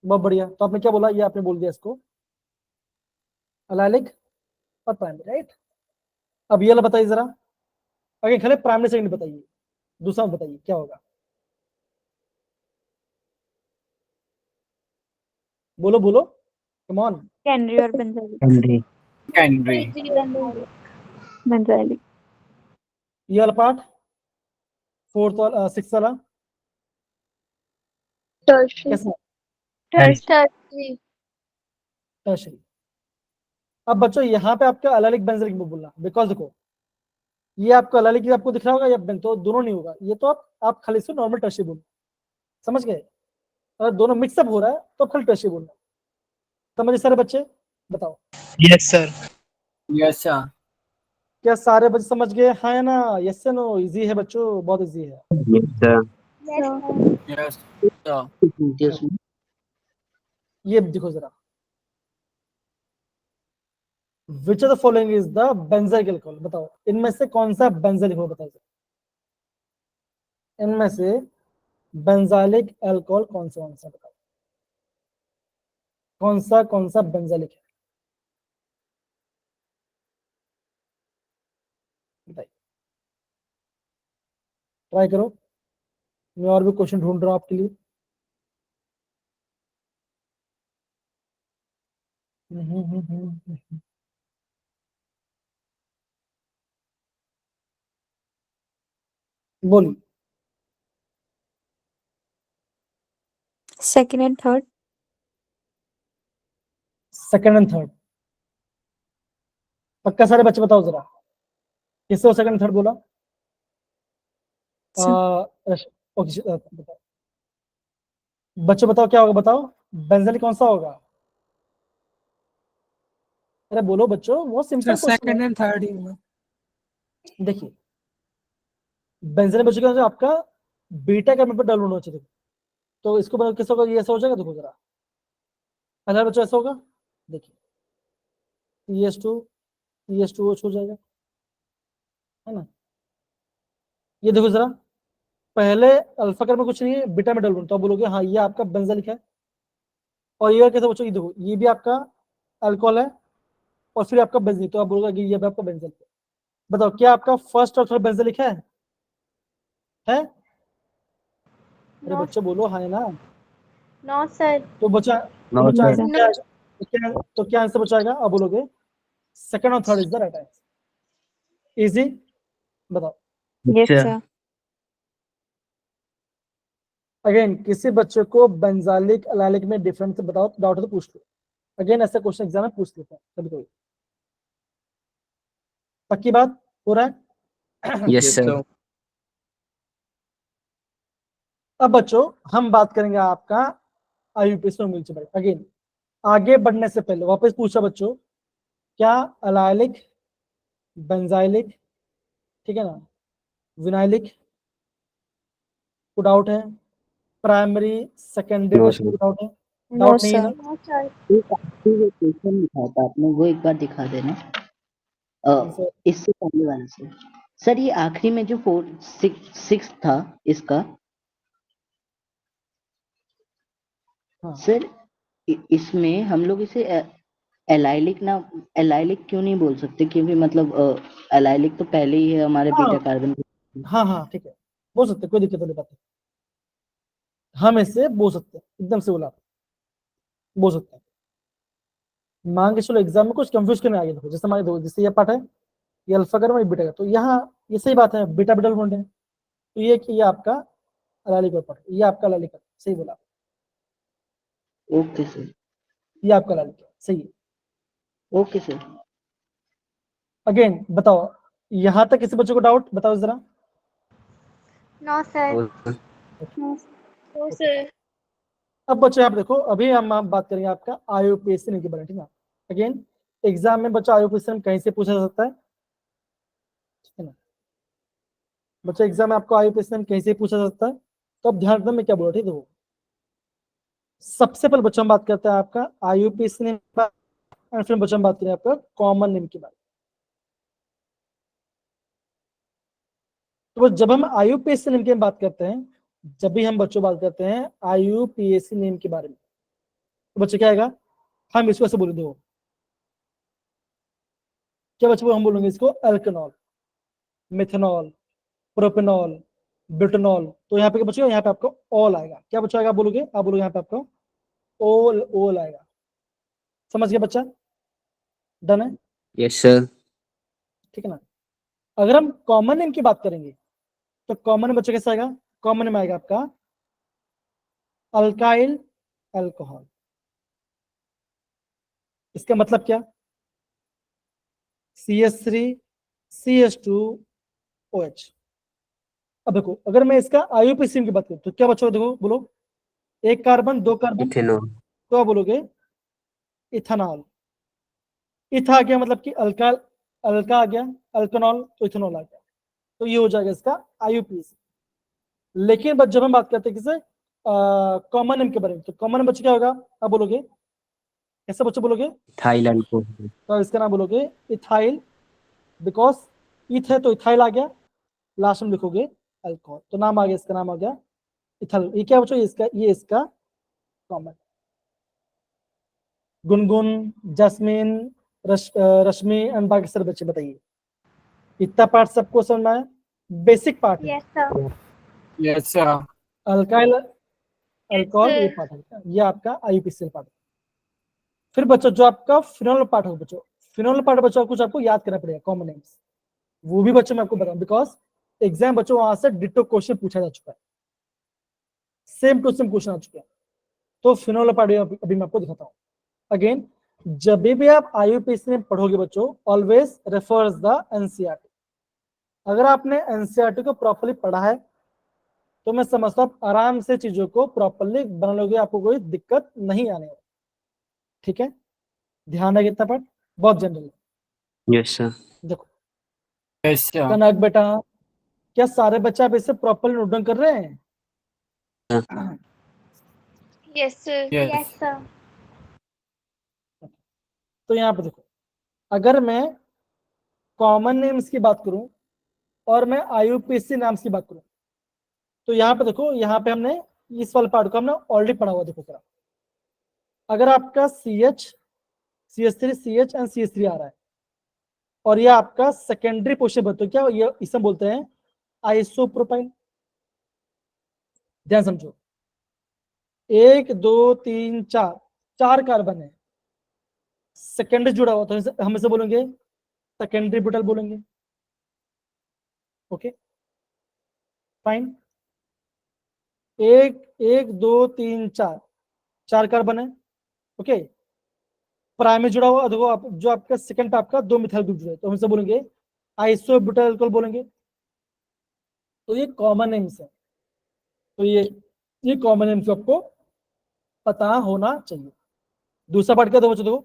बहुत बढ़िया, तो आपने क्या बोला, ये आपने बोल दिया इसको, अलाइलिक और प्राइमरी, राइट। अब ये वाला बताइए जरा, अगर खड़े प्राइमरी सेकेंडरी बताइए, दूसरा बताइए क्या होगा, बोलो बोलो, come on. Secondary or benzylic? Secondary. Secondary. Benzylic. ये वाला पार्ट, फोर्थ वाला, सिक्स वाला Tertiary. कैसा, Tertiary. टर्शियरी। अब बच्चों यहाँ पे आपका अलाइलिक बेंजालिक में बोलना, बिकॉज देखो ये आपका अलाइलिक आपको दिख रहा होगा, या बेन, तो दोनों नहीं होगा, ये तो आप खाली से नॉर्मल टर्शियरी बोलना, समझ गए। अगर दोनों मिक्सअप हो रहा है तो खाली टर्शियरी बोलना, समझे सारे बच्चे, बताओ। Yes, sir. Yes sir. क्या सारे बच्चे समझ गए? हाँ या ना? यस या नो? इजी है बच्चों, बहुत इजी है। Yes, sir. Yes sir. पूछिए उसमें। ये देखो जरा, which of the following is the benzyl alcohol? बताओ इनमें से कौन सा बेंजाइल अल्कोहल, बताओ जरा। इनमें से बेंजाइलिक अल्कोहल कौन सा बताओ, कौन सा बेंजाइलिक है, बताइए, ट्राई करो। मैं और भी क्वेश्चन ढूंढ रहा हूं आपके लिए। बोलिए। Second and third. Second and third, पक्का सारे बच्चे बताओ जरा, किससे सेकंड थर्ड बोला? Sir. ओके, बताओ बच्चों, बताओ क्या होगा, बताओ बेंजाइल कौन सा होगा? अरे बोलो बच्चों, बहुत सर सिंपल क्वेश्चन सेकंड है। एंड थर्ड ही होगा। देखिए, बेंजाइल बच्चों का जो आपका बीटा का पर डबल होना चाहिए, तो इसको मतलब किस होगा, ये ऐसा हो जाएगा, देखो जरा, पहला बच्चों ऐसा होगा, देखिए CH2 हो जाएगा, है ना? ये देखो जरा, पहले अल्फा कर में कुछ नहीं है, बीटा में डबल, तो आप बोलोगे हाँ ये आपका बेंजाइल है। और ये कैसे बच्चों, ये देखो ये भी आपका अल्कोहल है और फिर आपका बेंजीन, तो आप बोलोगे कि ये भी आपका बेंजीन है। बताओ क्या आपका फर्स्ट और थर्ड बेंजीलिक है? अरे No, बच्चों बोलो हाँ या ना? no, sir. तो बच्चा, No, बच्चा sir. आंसर क्या आएगा? तो क्या आंसर बचाएगा? आप बोलोगे सेकंड और third is the right answer. Easy, बताओ। Yes, Sir. sir. अगेन किसी बच्चे को बेंजालिक अलाइलिक में डिफरेंस बताओ, डाउट है तो पूछ लो। अगेन ऐसा क्वेश्चन एग्जाम में पूछ लेते हैं कभी कभी। पक्की बात, हो रहा है? Yes, sir. अब बच्चों हम बात करेंगे आपका आईयूपीएसी में मिल। अगेन आगे बढ़ने से पहले वापस पूछा बच्चों, क्या अलाइलिक, बेंजाइलिक, ठीक है ना, विनाइलिक को डाउट है? Primary secondary No, test sir. को डाउट है? No, डाउट नहीं है sir. ना? No, sir. एक आखिरी जो क्वेश्चन लिखा था आपने वो एक बार दिखा देना। आंसर इससे पहले वाला सर ये आखिरी में जो 6 था इसका, हाँ सर इसमें हम लोग इसे एलाइलिक क्यों नहीं बोल सकते? क्योंकि मतलब एलाइलिक तो पहले ही है हमारे हाँ बीटा कार्बन। हाँ ठीक है, बोल सकते, कोई दिक्कत नहीं, बात है, हम इससे बोल सकते हैं, एकदम से बोला, बोल सकते हैं। मान के चलो एग्जाम में कुछ कंफ्यूज करने आगे, देखो जैसे हमारे दो, जैसे ये पार्ट है, ये अल्फा कर बीटा का, तो यहाँ ये सही बात है, बीटा बीटा बॉन्ड है, तो ये आपका अलाइलिक पार्ट, ये आपका अलाइलिक, सही बोला, ओके सर। ये आपका अलाइलिक सही है। Okay sir. अगेन बताओ, यहाँ तक किसी बच्चे को डाउट, बताओ जरा। No, sir. No, No, no, sir. अब बच्चे आप देखो, अभी हम बात करेंगे आपका आईयूपीएसी के बारे में, ठीक है? अगेन एग्जाम में बच्चा आईयूपीएसी कहीं से पूछा जा सकता है, ठीक है ना? बच्चा एग्जाम में आपको आईयूपीएसी कहीं से पूछा जा सकता है, तो अब ध्यान रखना मैं क्या बोल रहा, ठीक है? वो सबसे पहले बच्चा हम बात करते हैं आपका आईयूपीएसी नेम, और फिर बच्चा हम बात करें आपका कॉमन नेम के बारे में। तो जब हम आईयूपीएसी नेम की बात करते हैं, जब भी हम बच्चों बात करते हैं आईयूपीएसी नेम के बारे में, तो बच्चे क्या आएगा, हम इसको ऐसे बोलेंगे, वो क्या बच्चों हम बोलेंगे इसको, एल्केनॉल, मिथेनॉल, प्रोपेनॉल, ब्यूटेनॉल। तो यहाँ पे बच्चों, यहाँ पे आपको ऑल आएगा, क्या बच्चों आएगा, आप बोलोगे यहाँ पे आपको ओल ओल आएगा। समझ गया बच्चा? डन है? yes, sir. ठीक है ना? अगर हम कॉमन नेम की बात करेंगे, तो कॉमन बच्चों कैसा आएगा? कॉमन नेम आएगा आपका अल्काइल अल्कोहल। इसका मतलब क्या? CH3 CH2OH। अब देखो, अगर मैं इसका आईयूपीएसी की बात करूं, तो क्या बच्चों देखो, बोलो, एक कार्बन, दो कार्बन, Ethanol. तो आप बोलोगे इथेनॉल। इथ आ गया मतलब कि अल्का आ गया, अल्कोनॉल तो इथेनॉल आ गया, तो ये हो जाएगा इसका IUPAC। लेकिन बस जब हम बात करते हैं किसे कॉमन नेम के बारे में, तो कॉमन नेम बच्चे क्या होगा, आप बोलोगे कैसे बच्चे बोलोगे, इथाइल अल्कोहल। तो इसका नाम बोलोगे इथाइल, बिकॉज इथ है तो इथाइल आ गया, लास्ट में लिखोगे अल्कोहल, तो नाम आ गया, इसका नाम आ गया इथाइल। ये क्या बच्चों, ये इसका common. Gungun, Jasmine, Rashmi and बाकी सारे बच्चे बताइए, इतना पार्ट सबको समझ में आया? बेसिक पार्ट है Yes, sir. Yes, sir. Alkyl alcohol, sir. ये पार्ट है, ये आपका IUPAC पार्ट है। फिर बच्चों जो आपका फिनोल पार्ट होगा बच्चों, फिनोल पार्ट बच्चों कुछ आपको याद करना पड़ेगा कॉमन नेम्स, वो भी बच्चों मैं आपको बताऊं, बिकॉज एग्जाम बच्चों वहां से डिटो क्वेश्चन पूछा जा चुका है, सेम टू सेम क्वेश्चन आ चुके हैं। तो फिनोल पार्ट अभी मैं आपको दिखाता हूँ। अगेन जब भी आप IUPAC में पढ़ोगे बच्चों, ऑलवेज रेफर्स द NCERT। अगर आपने NCERT को प्रॉपर्ली पढ़ा है तो मैं समझता हूँ आराम से चीजों को प्रॉपर्ली बना लोगे, आपको कोई दिक्कत नहीं आने वाली। ठीक है, ध्यान है कितना पार्ट, बहुत जनरल है। Yes sir. देखो Yes, sir. कनक बेटा, क्या सारे बच्चे आप इसे प्रॉपर्ली नोट डाउन कर रहे हैं? Yes, sir. Yes. Yes, sir. तो यहाँ पे देखो, अगर मैं कॉमन नेम्स की बात करूं और मैं IUPAC नाम्स की बात करूं, तो यहाँ पे देखो, यहाँ पे हमने इस वाले पार्ट को हमने ऑलरेडी पढ़ा हुआ। देखो जरा, अगर आपका CH, CH3, CH and CH3 आ रहा है और ये आपका सेकेंडरी पोर्शन बताओ क्या, ये इसे बोलते हैं आइसोप्रोपाइल। ध्यान समझो, 1 2 3 4 4 कार्बन है, सेकेंडरी जुड़ा हुआ, तो हम इसे बोलेंगे सेकेंडरी ब्यूटाइल बोलेंगे। ओके फाइन, 1 2 3 4 4 कार्बन है। ओके, प्राइमरी जुड़ा हुआ, देखो आप जो आपका सेकंड आपका 2 मिथाइल ग्रुप जुड़े, तो हम इसे बोलेंगे आइसोब्यूटाइल अल्कोहल बोलेंगे। तो ये कॉमन नेम्स है, तो ये कॉमन नेम्स आपको पता होना चाहिए। दूसरा पार्ट क्या, देखो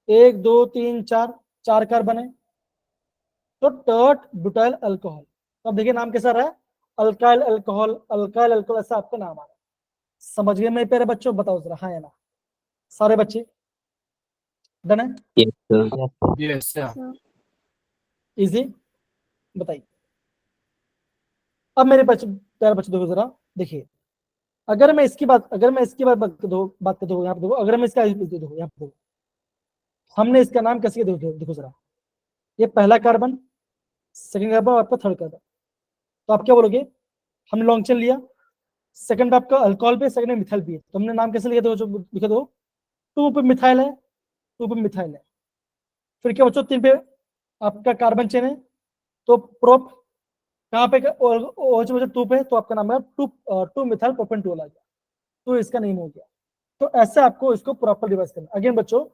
1 2 3 4 4 कार्बन है, तो टर्ट ब्यूटाइल अल्कोहल। तो अब देखिए नाम कैसा रहा है, अल्काइल अल्कोहल, अल्काइल अल्कोहल, ऐसा आपका नाम आ रहा है। समझ गए मेरे प्यारे बच्चों, बताओ जरा हाँ या ना, सारे बच्चे डन है? Yes sir. Yes, sir. Sir. Easy, बताइए। अब मेरे बच्चे, प्यारे बच्चे देखो जरा, देखिए अगर मैं इसकी बात बात करते हो, यहाँ पे देखो, अगर मैं इसका देखो यहाँ पे देखो, हमने इसका नाम कैसे किया, देखो जरा, ये पहला कार्बन, सेकंड कार्बन, आपका थर्ड कार्बन, तो आप क्या बोलोगे, हमने लॉन्ग चेन लिया, सेकंड आपका अल्कोहल पे, सेकंड मिथाइल पे, तो हमने नाम कैसे लिया, देखो जो लिखा दो, 2 पे मिथाइल है, 2 पे मिथाइल है। फिर क्या बच्चों, 3 पे आपका कार्बन चेन है, तो प्रोप कहाँ पे, और 2 पे, तो आपका नाम है 2 मिथाइल प्रोपेनटोल आ गया, तो इसका नेम हो गया। तो ऐसे आपको इसको प्रॉपर डिवाइस करना। अगेन बच्चों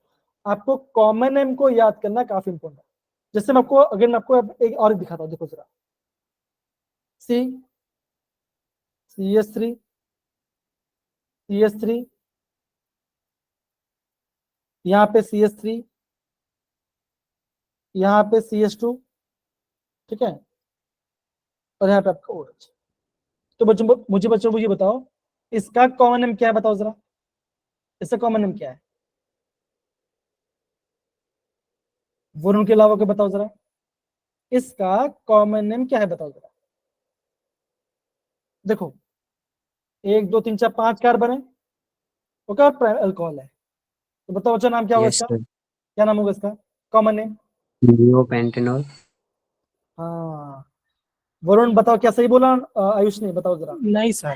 आपको कॉमन नेम को याद करना काफी इंपॉर्टेंट है। जैसे मैं आपको अगेन आपको एक और दिखाता हूँ, देखो जरा, CH3, CH3, यहाँ पे CH3, यहाँ पे CH2, ठीक है, और यहाँ पे आपका OH। तो बच्चों मुझे बताओ इसका कॉमन नेम क्या है, बताओ जरा, इसका कॉमन नेम क्या है, वरुण के अलावा के बताओ जरा, इसका कॉमन नेम क्या है, बताओ जरा। देखो 1 2 3 4 5 कार्बन है, ओके, और अल्कोहल है, तो बताओ बच्चों नाम क्या होगा यस इसका, सर। क्या नाम होगा इसका कॉमन नेम? नियोपेंटेनॉल। हाँ, वरुण बताओ क्या सही बोला, आयुष ने बताओ जरा नहीं सर,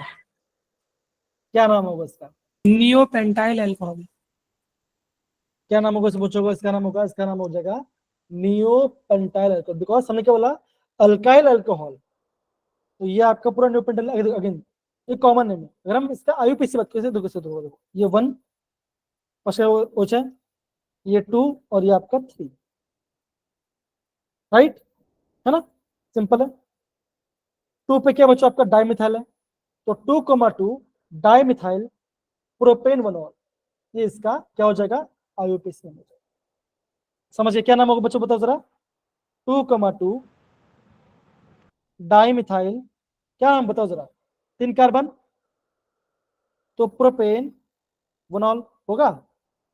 क्या नाम होगा इसका, नियोपेंटाइल अल्कोहल। क्या नाम होगा, बच्चों को इसका नाम होगा, इसका नाम हो जाएगा नियोपेंटाइल अल्कोहल, बिकॉज हमने क्या बोला, अल्काइल अल्कोहल, तो ये आपका पूरा नियोपेंटाइल। अगेन ये कॉमन नेम है। अगर हम इसका IUPAC बात करें, देखो ये 1 OH है, ये 2 और ये आपका 3, राइट है ना, सिंपल है। 2 पे क्या बच्चों आपका डाइमिथाइल है, तो 2,2 डाइमिथाइल प्रोपेन 1, ये इसका क्या हो जाएगा, IUPAC में हो जाएगा। समझिए क्या नाम होगा बच्चों, बताओ जरा। 2,2 डाई मिथाइल, क्या नाम बताओ जरा, 3 कार्बन, तो प्रोपेन विनॉल होगा,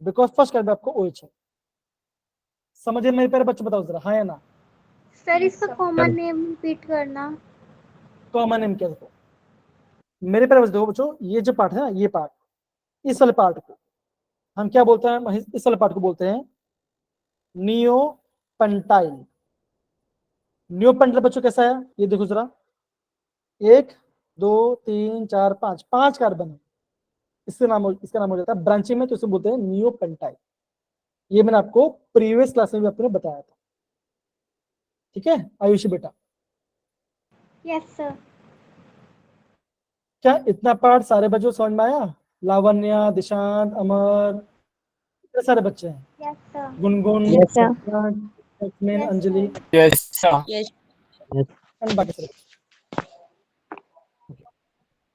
बिकॉज फर्स्ट कार्बन आपको OH है। समझिए मेरे प्यारे बच्चे, बताओ जरा हाँ या ना। सर इसका कॉमन नेम रिपीट करना। कॉमन नेम क्या, देखो मेरे प्यारे बच्चे, देखो बच्चों ये जो पार्ट है ना, ये पार्ट, इस वाले पार्ट को हम क्या बोलते हैं, इस वाले पार्ट को बोलते हैं नियोपेंटाइल। नियोपेंटाइल बच्चों कैसा है, ये देखो जरा, 1 2 3 4 5, 5 कार्बन है, इसका नाम हो जाता है ब्रांचिंग में, तो इसे बोलते हैं नियोपेंटाइल। ये मैंने आपको प्रीवियस क्लास में भी आपने बताया था, ठीक है आयुषी बेटा। Yes sir. क्या इतना पार्ट सारे बच्चों समझ में आया? लावण्या, दिशांत, अमर, इतने सारे बच्चे हैं, yes sir. Gungun, Yes, sir. Jasmine, Yes, Anjali Yes, sir. And बाकी सारे।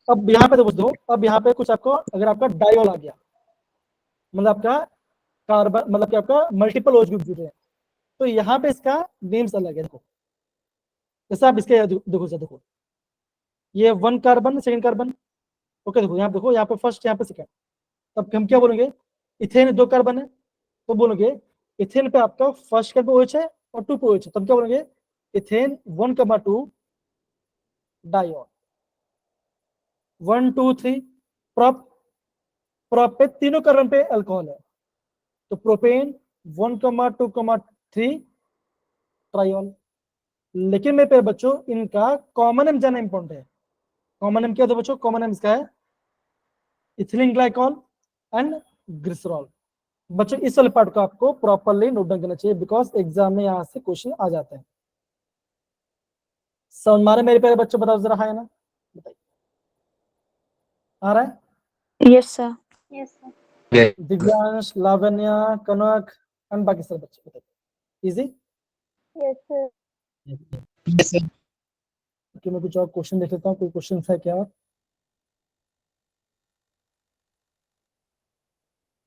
अब यहाँ पे देखो, अब यहाँ पे कुछ आपको, अगर आपका डायोल आ गया, मतलब आपका कार्बन, मतलब कि आपका मल्टीपल OH ग्रुप जुड़े हैं, तो यहाँ पे इसका नेम्स अलग है। देखो जैसे आप इसके देखो ये 1 कार्बन, सेकंड कार्बन, ओके देखो यहाँ देखो, यहाँ पे फर्स्ट, यहाँ पे सेकंड, तब हम क्या बोलेंगे, इथेन 2 कार्बन है, तो बोलोगे इथेन पे आपका फर्स्ट कार्बन OH है और 2 पे OH है, तब क्या बोलेंगे, इथेन 1,2 डायोल। 1 2 3 प्रोप, प्रोप पे तीनों कार्बन पे अल्कोहल है, तो प्रोपेन 1,2,3 ट्रायोल। लेकिन मेरे प्यारे बच्चों इनका कॉमन नेम जानना इंपॉर्टेंट है। कॉमन नेम क्या था बच्चों, कॉमन नेम इसका है इथिलीन ग्लाइकॉल एंड ग्लिसरॉल। बच्चों इस वाले पार्ट को आपको प्रॉपर्ली नोट डाउन करना चाहिए, बिकॉज एग्जाम में यहाँ से क्वेश्चन आ जाते हैं। समझ मारे मेरे प्यारे बच्चों, बताओ जरा हाँ या ना, बताइए आ रहा है? Yes sir. Yes sir. Divyansh, Lavanya, Kanak and बाकी सारे बच्चे, बताइए easy. Yes sir. Yes, sir. कि मैं कुछ और क्वेश्चन देख लेता हूँ, कोई क्वेश्चन है क्या?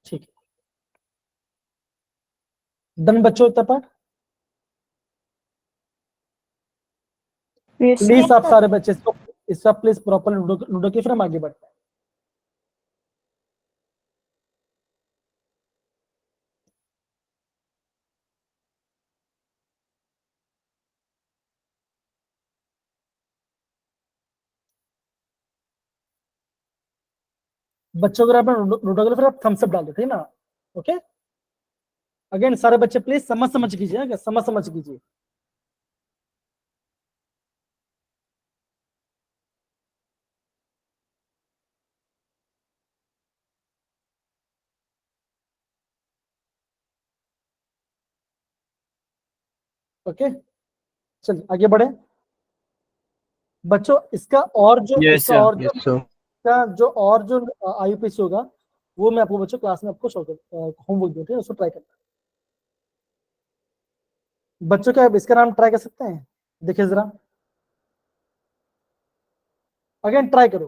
ठीक है, डन बच्चों इतना पार्ट। यस प्लीज आप सारे बच्चे इसका प्लीज प्रॉपर लूडो की, फिर हम आगे बढ़ते हैं। बच्चों अगर आप लूडो के, फिर आप थम्स अप डाल देते हैं ना, ओके। अगेन सारे बच्चे प्लीज समझ समझ कीजिए, समझ समझ कीजिए। ओके चलिए आगे बढ़े बच्चों। इसका और जो Yes, इसका sir. और जो Yes, sir. इसका जो और जो IUPAC होगा, वो मैं आपको बच्चों क्लास में आपको होमवर्क दूंगा, ठीक है, उसको ट्राई करना। बच्चों क्या आप इसका नाम ट्राई कर सकते हैं, देखिए जरा, अगेन ट्राई करो।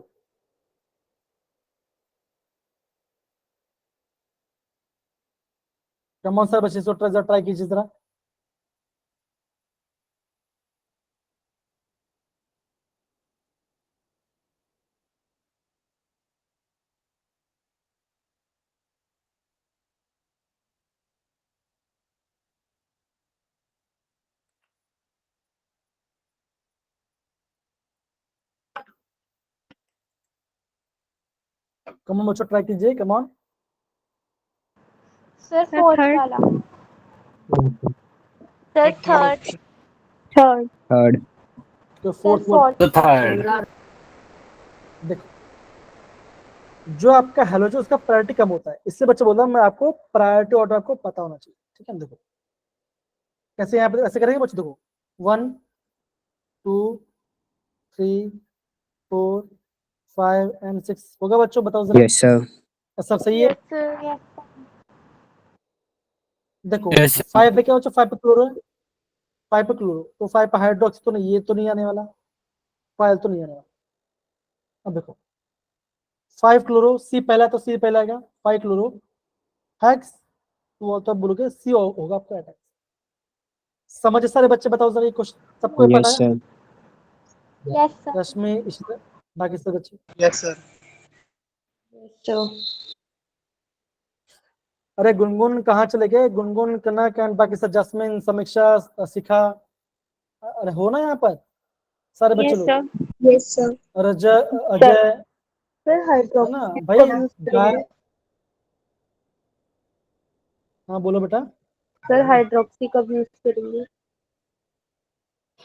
कमॉन सर बच्चे, इसको ट्राई कीजिए जरा। कमॉन बच्चों ट्राई कीजिए, कमॉन। सर फोर्थ वाला। Sir third. थर्ड। थर्ड। तो sir fourth fourth. The third. देखो, जो आपका हेलोजन उसका प्रायोरिटी कम होता है, इससे बच्चे बोलता है मैं आपको प्रायोरिटी ऑर्डर आपको पता होना चाहिए, ठीक है। देखो कैसे यहाँ पे ऐसे करेंगे बच्चे, देखो 1 2 3 4 5 एंड 6 होगा बच्चों, बताओ जरा। Yes sir. सब सही है। Yes sir. यस। देखो Yes, sir. 5 पे क्या बच्चों, 5 पे क्लोरो है, 5 पे क्लोरो, तो 5 पे हाइड्रोक्स तो नहीं, ये तो नहीं आने वाला, फाइल तो नहीं आने वाला। अब देखो 5 क्लोरो, सी पहला, तो सी पहला आएगा, 5 क्लोरो हेक्स तो आप बोलोगे सी होगा आपका एटैक। समझे सारे बच्चे? बताओ जरा ये क्वेश्चन सबको ये पता Yes, है? sir. Yes, sir. रश्मि, इशिता, बाकी सब बच्चे? Yes sir. So, अरे गुनगुन कहाँ चले गए? गुनगुन, कनक एंड बाकी सब, जस्मिन, समीक्षा, शिखा, अरे हो ना यहाँ पर सारे बच्चे yes, लोग? sir. Yes, sir. रजय, Ajay, Sir, है ना hydroxy भाई? कब use गाय, करेंगे? हाँ बोलो बेटा। Sir, hydroxy कब use करेंगे?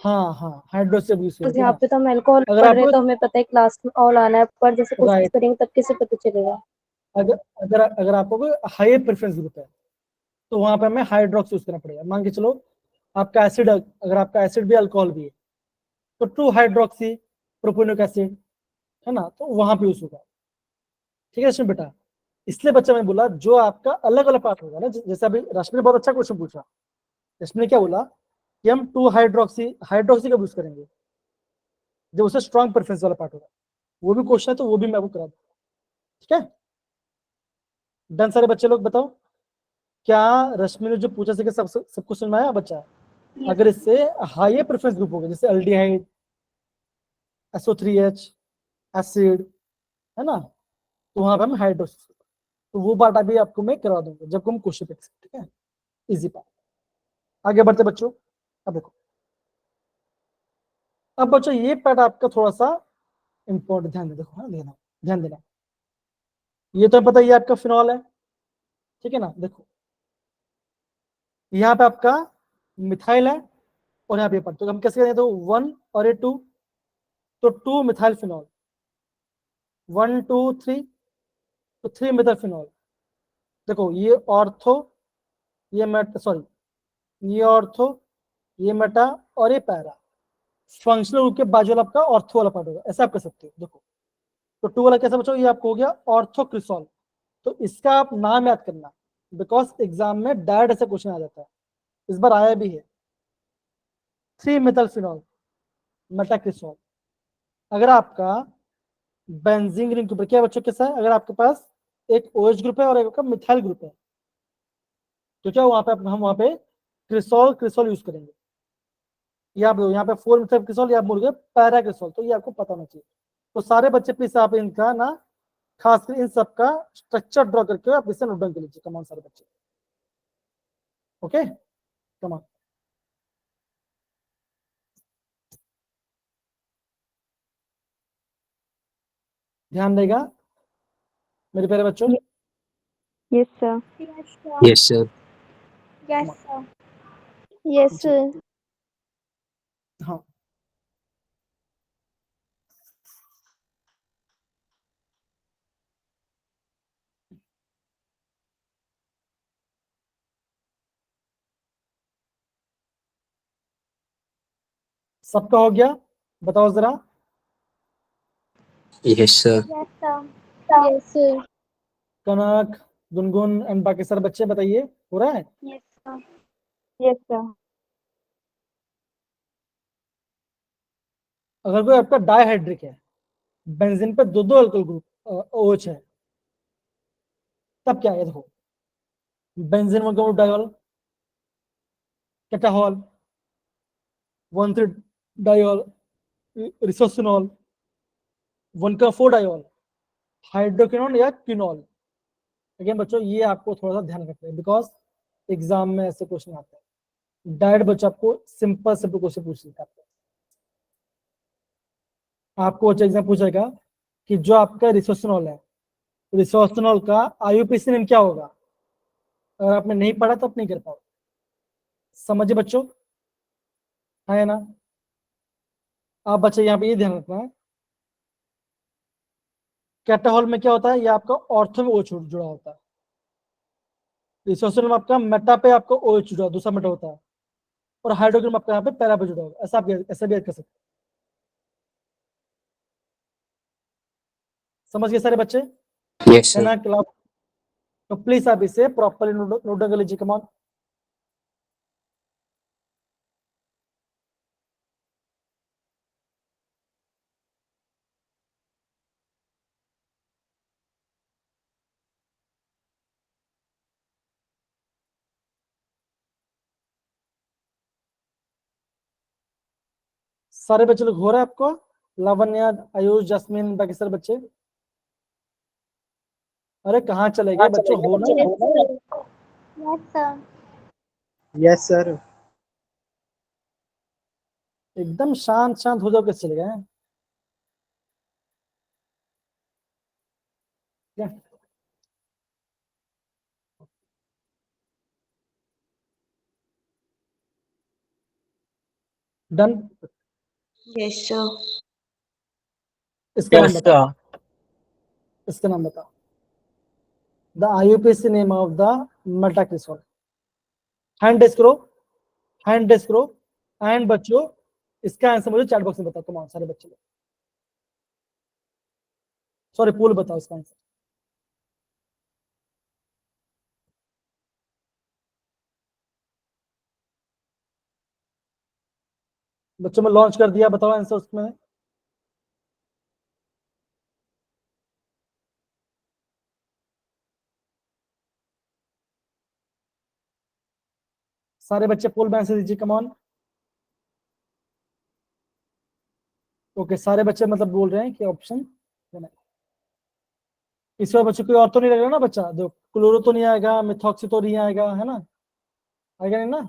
हाँ हाँ, हाइड्रोक्सी यूज तो करेंगे यहाँ ना। पे तो हम अल्कोहल अगर पढ़ रहे आपको, हैं तो हमें पता है क्लास में ऑल आना है, पर जैसे कोशिश राइट, करेंगे तब कैसे पता चलेगा? अगर अगर अगर आपको कोई हाई प्रेफरेंस ग्रुप है तो वहां पे हमें हाइड्रोक्स यूज करना पड़ेगा। मान के चलो आपका एसिड, अगर आपका एसिड भी अल्कोहल भी है तो 2 हाइड्रोक्सी प्रोपेनोइक एसिड, है ना, तो वहां पे यूज होगा। ठीक है रश्मि बेटा? इसलिए बच्चा मैं बोला जो आपका अलग अलग पार्ट होगा ना, जैसे अभी रश्मि ने बहुत अच्छा क्वेश्चन पूछा। रश्मि ने क्या बोला कि हम 2 हाइड्रोक्सी, हाइड्रोक्सी कब यूज करेंगे? जब उससे स्ट्रॉन्ग प्रेफरेंस वाला पार्ट होगा। वो भी क्वेश्चन है तो वो भी मैं आपको करा दूंगा। ठीक है, डन सारे बच्चे लोग? बताओ क्या रश्मि ने जो पूछा सके सबको समझ में आया बच्चा? अगर इससे हाई प्रेफरेंस ग्रुप होगा जैसे अल्डिहाइड, SO3H, एसिड, है ना, तो वहां पे हम हाइड्रोक्सी, तो वो पार्ट अभी आपको मैं करवा दूंगा जब हम क्वेश्चन पे। ठीक है, इजी पार्ट। आगे बढ़ते बच्चों। अब देखो, अब बच्चों ये पार्ट आपका थोड़ा सा इंपॉर्टेंट, ध्यान दे, देखो, हाँ देना, ध्यान देना। ये तो पता ये आपका फिनॉल है, ठीक है ना? देखो यहाँ पे आपका मिथाइल है और यहाँ पे पार्ट, तो हम कैसे करेंगे? तो 1 और ये 2, तो 2 मिथाइल फिनॉल, 1 2 3, तो 3 मिथाइल फिनॉल। देखो ये ऑर्थो, ये मेटा, सॉरी ये ऑर्थो, ये मेटा और ये पैरा। फंक्शनल ग्रुप के बाजू वाला आपका ऑर्थो वाला पार्ट होगा, ऐसा आप कर सकते हो। देखो तो 2 वाला कैसा बच्चों? ये आपको हो गया ऑर्थोक्रिसॉल। तो इसका आप नाम याद करना, बिकॉज एग्जाम में डायरेक्ट ऐसा क्वेश्चन आ जाता है, इस बार आया भी है। 3 मेथल फिनॉल, मेटाक्रिसॉल। अगर आपका बेंजीन रिंग के ऊपर क्या बच्चों कैसा है? अगर आपके पास एक OH ग्रुप है और एक आपका मिथाइल ग्रुप है, तो क्या वहां पे हम वहां पे क्रिसॉल, क्रिसॉल यूज करेंगे। ये आप यहाँ पे 4 मिथाइल क्रिसॉल, या आप बोलोगे पैरा क्रिसॉल, तो ये आपको पता होना चाहिए। तो सारे बच्चे प्लीज आप इनका ना, खासकर इन सबका स्ट्रक्चर ड्रॉ करके आप इसे नोट डाउन कर लीजिए। कमान सारे बच्चे, ओके, कमान। ध्यान देगा मेरे प्यारे बच्चों? Yes, sir. Yes, sir. Yes, sir. Yes, sir. हाँ, सबका हो गया? बताओ जरा। Yes, sir. Yes, sir. Yes, sir. Kanak, Gungun and बाकी सारे बच्चे बताइए, हो रहा है? Yes, sir. Yes, sir. अगर कोई आपका डाइहाइड्रिक है, बेंजीन पे दो दो अल्कोहल ग्रुप OH है, तब क्या है? देखो बेंजीन 1 का डायोल, कैटाहॉल 1 3 डायोल, रिसोसिनॉल 1 का 4 डायोल, हाइड्रोक्विनोन या क्विनॉल। अगेन बच्चों ये आपको थोड़ा सा ध्यान रखना है, बिकॉज एग्जाम में ऐसे क्वेश्चन आते हैं। डायरेक्ट बच्चा आपको सिंपल सिंपल क्वेश्चन पूछ लेता है। आपको अच्छा एग्जाम पूछेगा कि जो आपका रिसोसिनॉल है, रिसोसिनॉल का IUPAC नेम क्या होगा? अगर आपने नहीं पढ़ा तो आप नहीं कर पाओ। समझिए बच्चों, है ना? आप बच्चे यहाँ पे ये ध्यान रखना है, कैटाहॉल में क्या होता है? ये आपका ऑर्थो में OH जुड़ा होता है। रिसोसिनॉल में आपका मेटा पे आपका OH जुड़ा, दूसरा मेटा होता है, और हाइड्रोजन आपका यहाँ पे पैरा पे जुड़ा होगा। ऐसा आप ऐसा भी याद कर सकते हैं। समझ गए सारे बच्चे? Yes, है sir. ना क्लास? तो प्लीज आप इसे प्रॉपरली नोट डाउन कर लीजिए। कमान, सारे बच्चे लोग हो रहा है आपको? लावण्या, आयुष, जस्मिन, बाकी सारे बच्चे? अरे कहाँ चले गए बच्चों? हो ना? Yes, sir. Yes sir. एकदम शांत शांत हो जाओ, कैसे चले गए? डन? Yes, sir. इसका नाम Yes, बताओ, sir. इसका नाम बताओ। The IUPAC name of the metacresol. Hand raise करो, हैंड रेस करो। एंड बच्चों इसका आंसर मुझे चैट बॉक्स में बताओ। कमाओ सारे बच्चे लोग, सॉरी पूल बताओ इसका आंसर। बच्चों में लॉन्च कर दिया, बताओ आंसर उसमें। सारे बच्चे पोल में आंसर दीजिए, कम ऑन। ओके, सारे बच्चे मतलब बोल रहे हैं कि ऑप्शन इस बार बच्चों कोई और तो नहीं लगेगा ना बच्चा? जो क्लोरो तो नहीं आएगा, मिथॉक्सी तो नहीं आएगा, है ना? आएगा नहीं ना?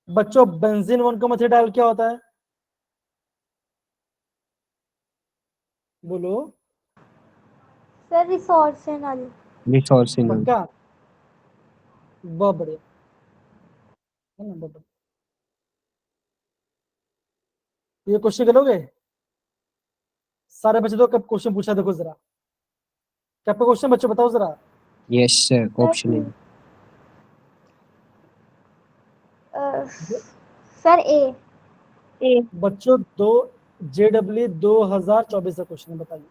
बच्चों बेंजीन 1,3 क्या होता है? बोलो। Sir, resorcinol. Resorcinol. पक्का? बहुत बढ़िया, है ना? बहुत बढ़िया। ये क्वेश्चन करोगे सारे बच्चे? तो कब क्वेश्चन पूछा देखो जरा, क्या क्वेश्चन बच्चों बताओ जरा। Yes, sir. Option A. Sir, A. बच्चों दो JW 2024 का क्वेश्चन बताइए।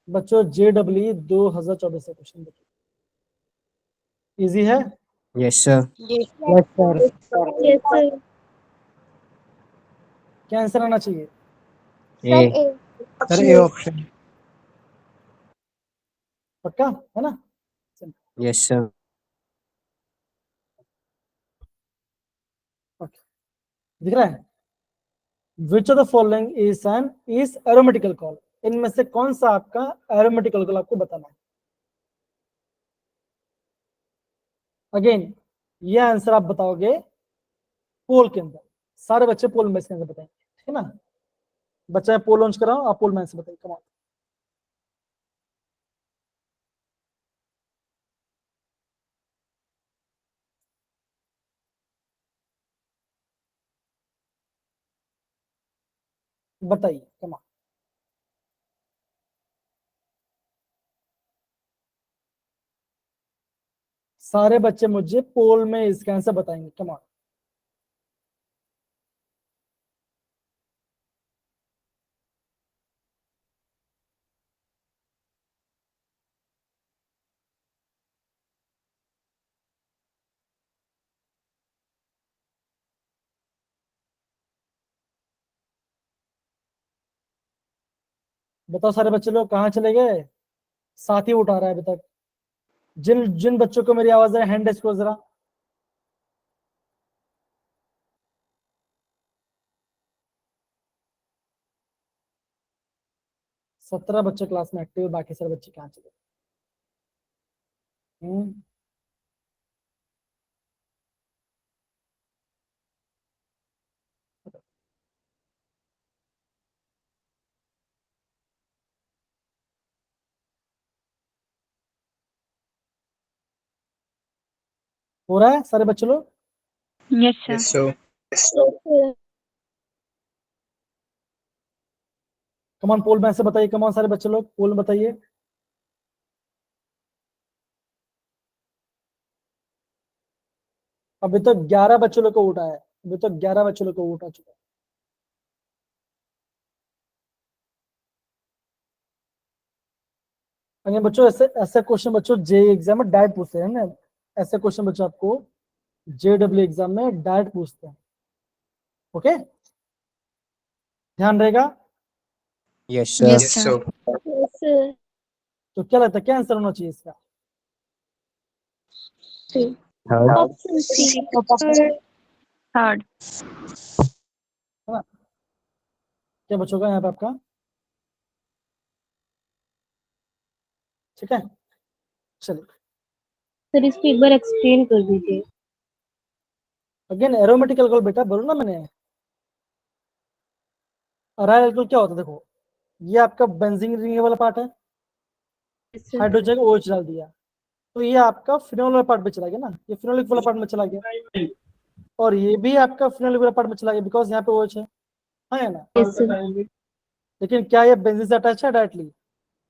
बच्चों JW 2024 का क्वेश्चन बताइए। इजी है? Yes, sir. Yes, Yes, sir. Yes, sir. क्या आंसर आना चाहिए? Sir, A. A. Sir A option. पक्का है ना? Yes, sir. दिख रहा है? Which of the following is aromatic alcohol? इनमें से कौन सा आपका एरोमेटिक अल्कोहल आपको बताना है। अगेन ये आंसर आप बताओगे पोल के अंदर। सारे बच्चे पोल में इसके आंसर बताएंगे, ठीक है ना? बच्चा पोल लॉन्च कराओ, आप पोल में आंसर बताइए, कमाओ। बताइए, कमाओ। सारे बच्चे मुझे पोल में इसका आंसर बताएंगे, कमाओ। बताओ सारे बच्चे लोग कहाँ चले गए? साथ ही उठा रहा है अभी तक। जिन जिन बच्चों को मेरी आवाज है हैंड रेस करो जरा। सत्रह बच्चे क्लास में एक्टिव, बाकी सारे बच्चे कहाँ चले? हो रहा है सारे बच्चे लोग? Yes, sir. Yes sir. कमान पोल में ऐसे बताइए, कमान सारे बच्चे लोग पोल में बताइए। अभी तो 11 बच्चों लोग को उठा है, अभी तो 11 बच्चों लोग को उठा चुका है। अगर बच्चों ऐसे ऐसे क्वेश्चन बच्चों जे एग्जाम में डायरेक्ट पूछते हैं ना, ऐसे क्वेश्चन बच्चों आपको JW एग्जाम में डायरेक्ट पूछते हैं। ओके, ध्यान रहेगा। Yes, sir. yes, sir. Yes, sir. तो क्या लगता है क्या आंसर होना चाहिए इसका? C. Third. Option C. Third. क्या बचोगा यहाँ पे आपका? ठीक है, चलिए सर इसको एक बार एक्सप्लेन कर दीजिए। अगेन एरोमेटिक अल्कोहल बेटा बोलो ना मैंने। अराइल अल्कोहल क्या होता है? देखो ये आपका बेंजीन रिंग वाला पार्ट है, हाइड्रोजन OH डाल दिया तो ये आपका फिनोल वाला पार्ट में चला गया ना, ये फिनोलिक वाला पार्ट में चला गया, और ये भी आपका फिनोलिक वाला पार्ट में चला गया बिकॉज यहाँ पे OH है, हाँ या ना? Yes, sir. लेकिन क्या ये बेंजीन से अटैच है डायरेक्टली?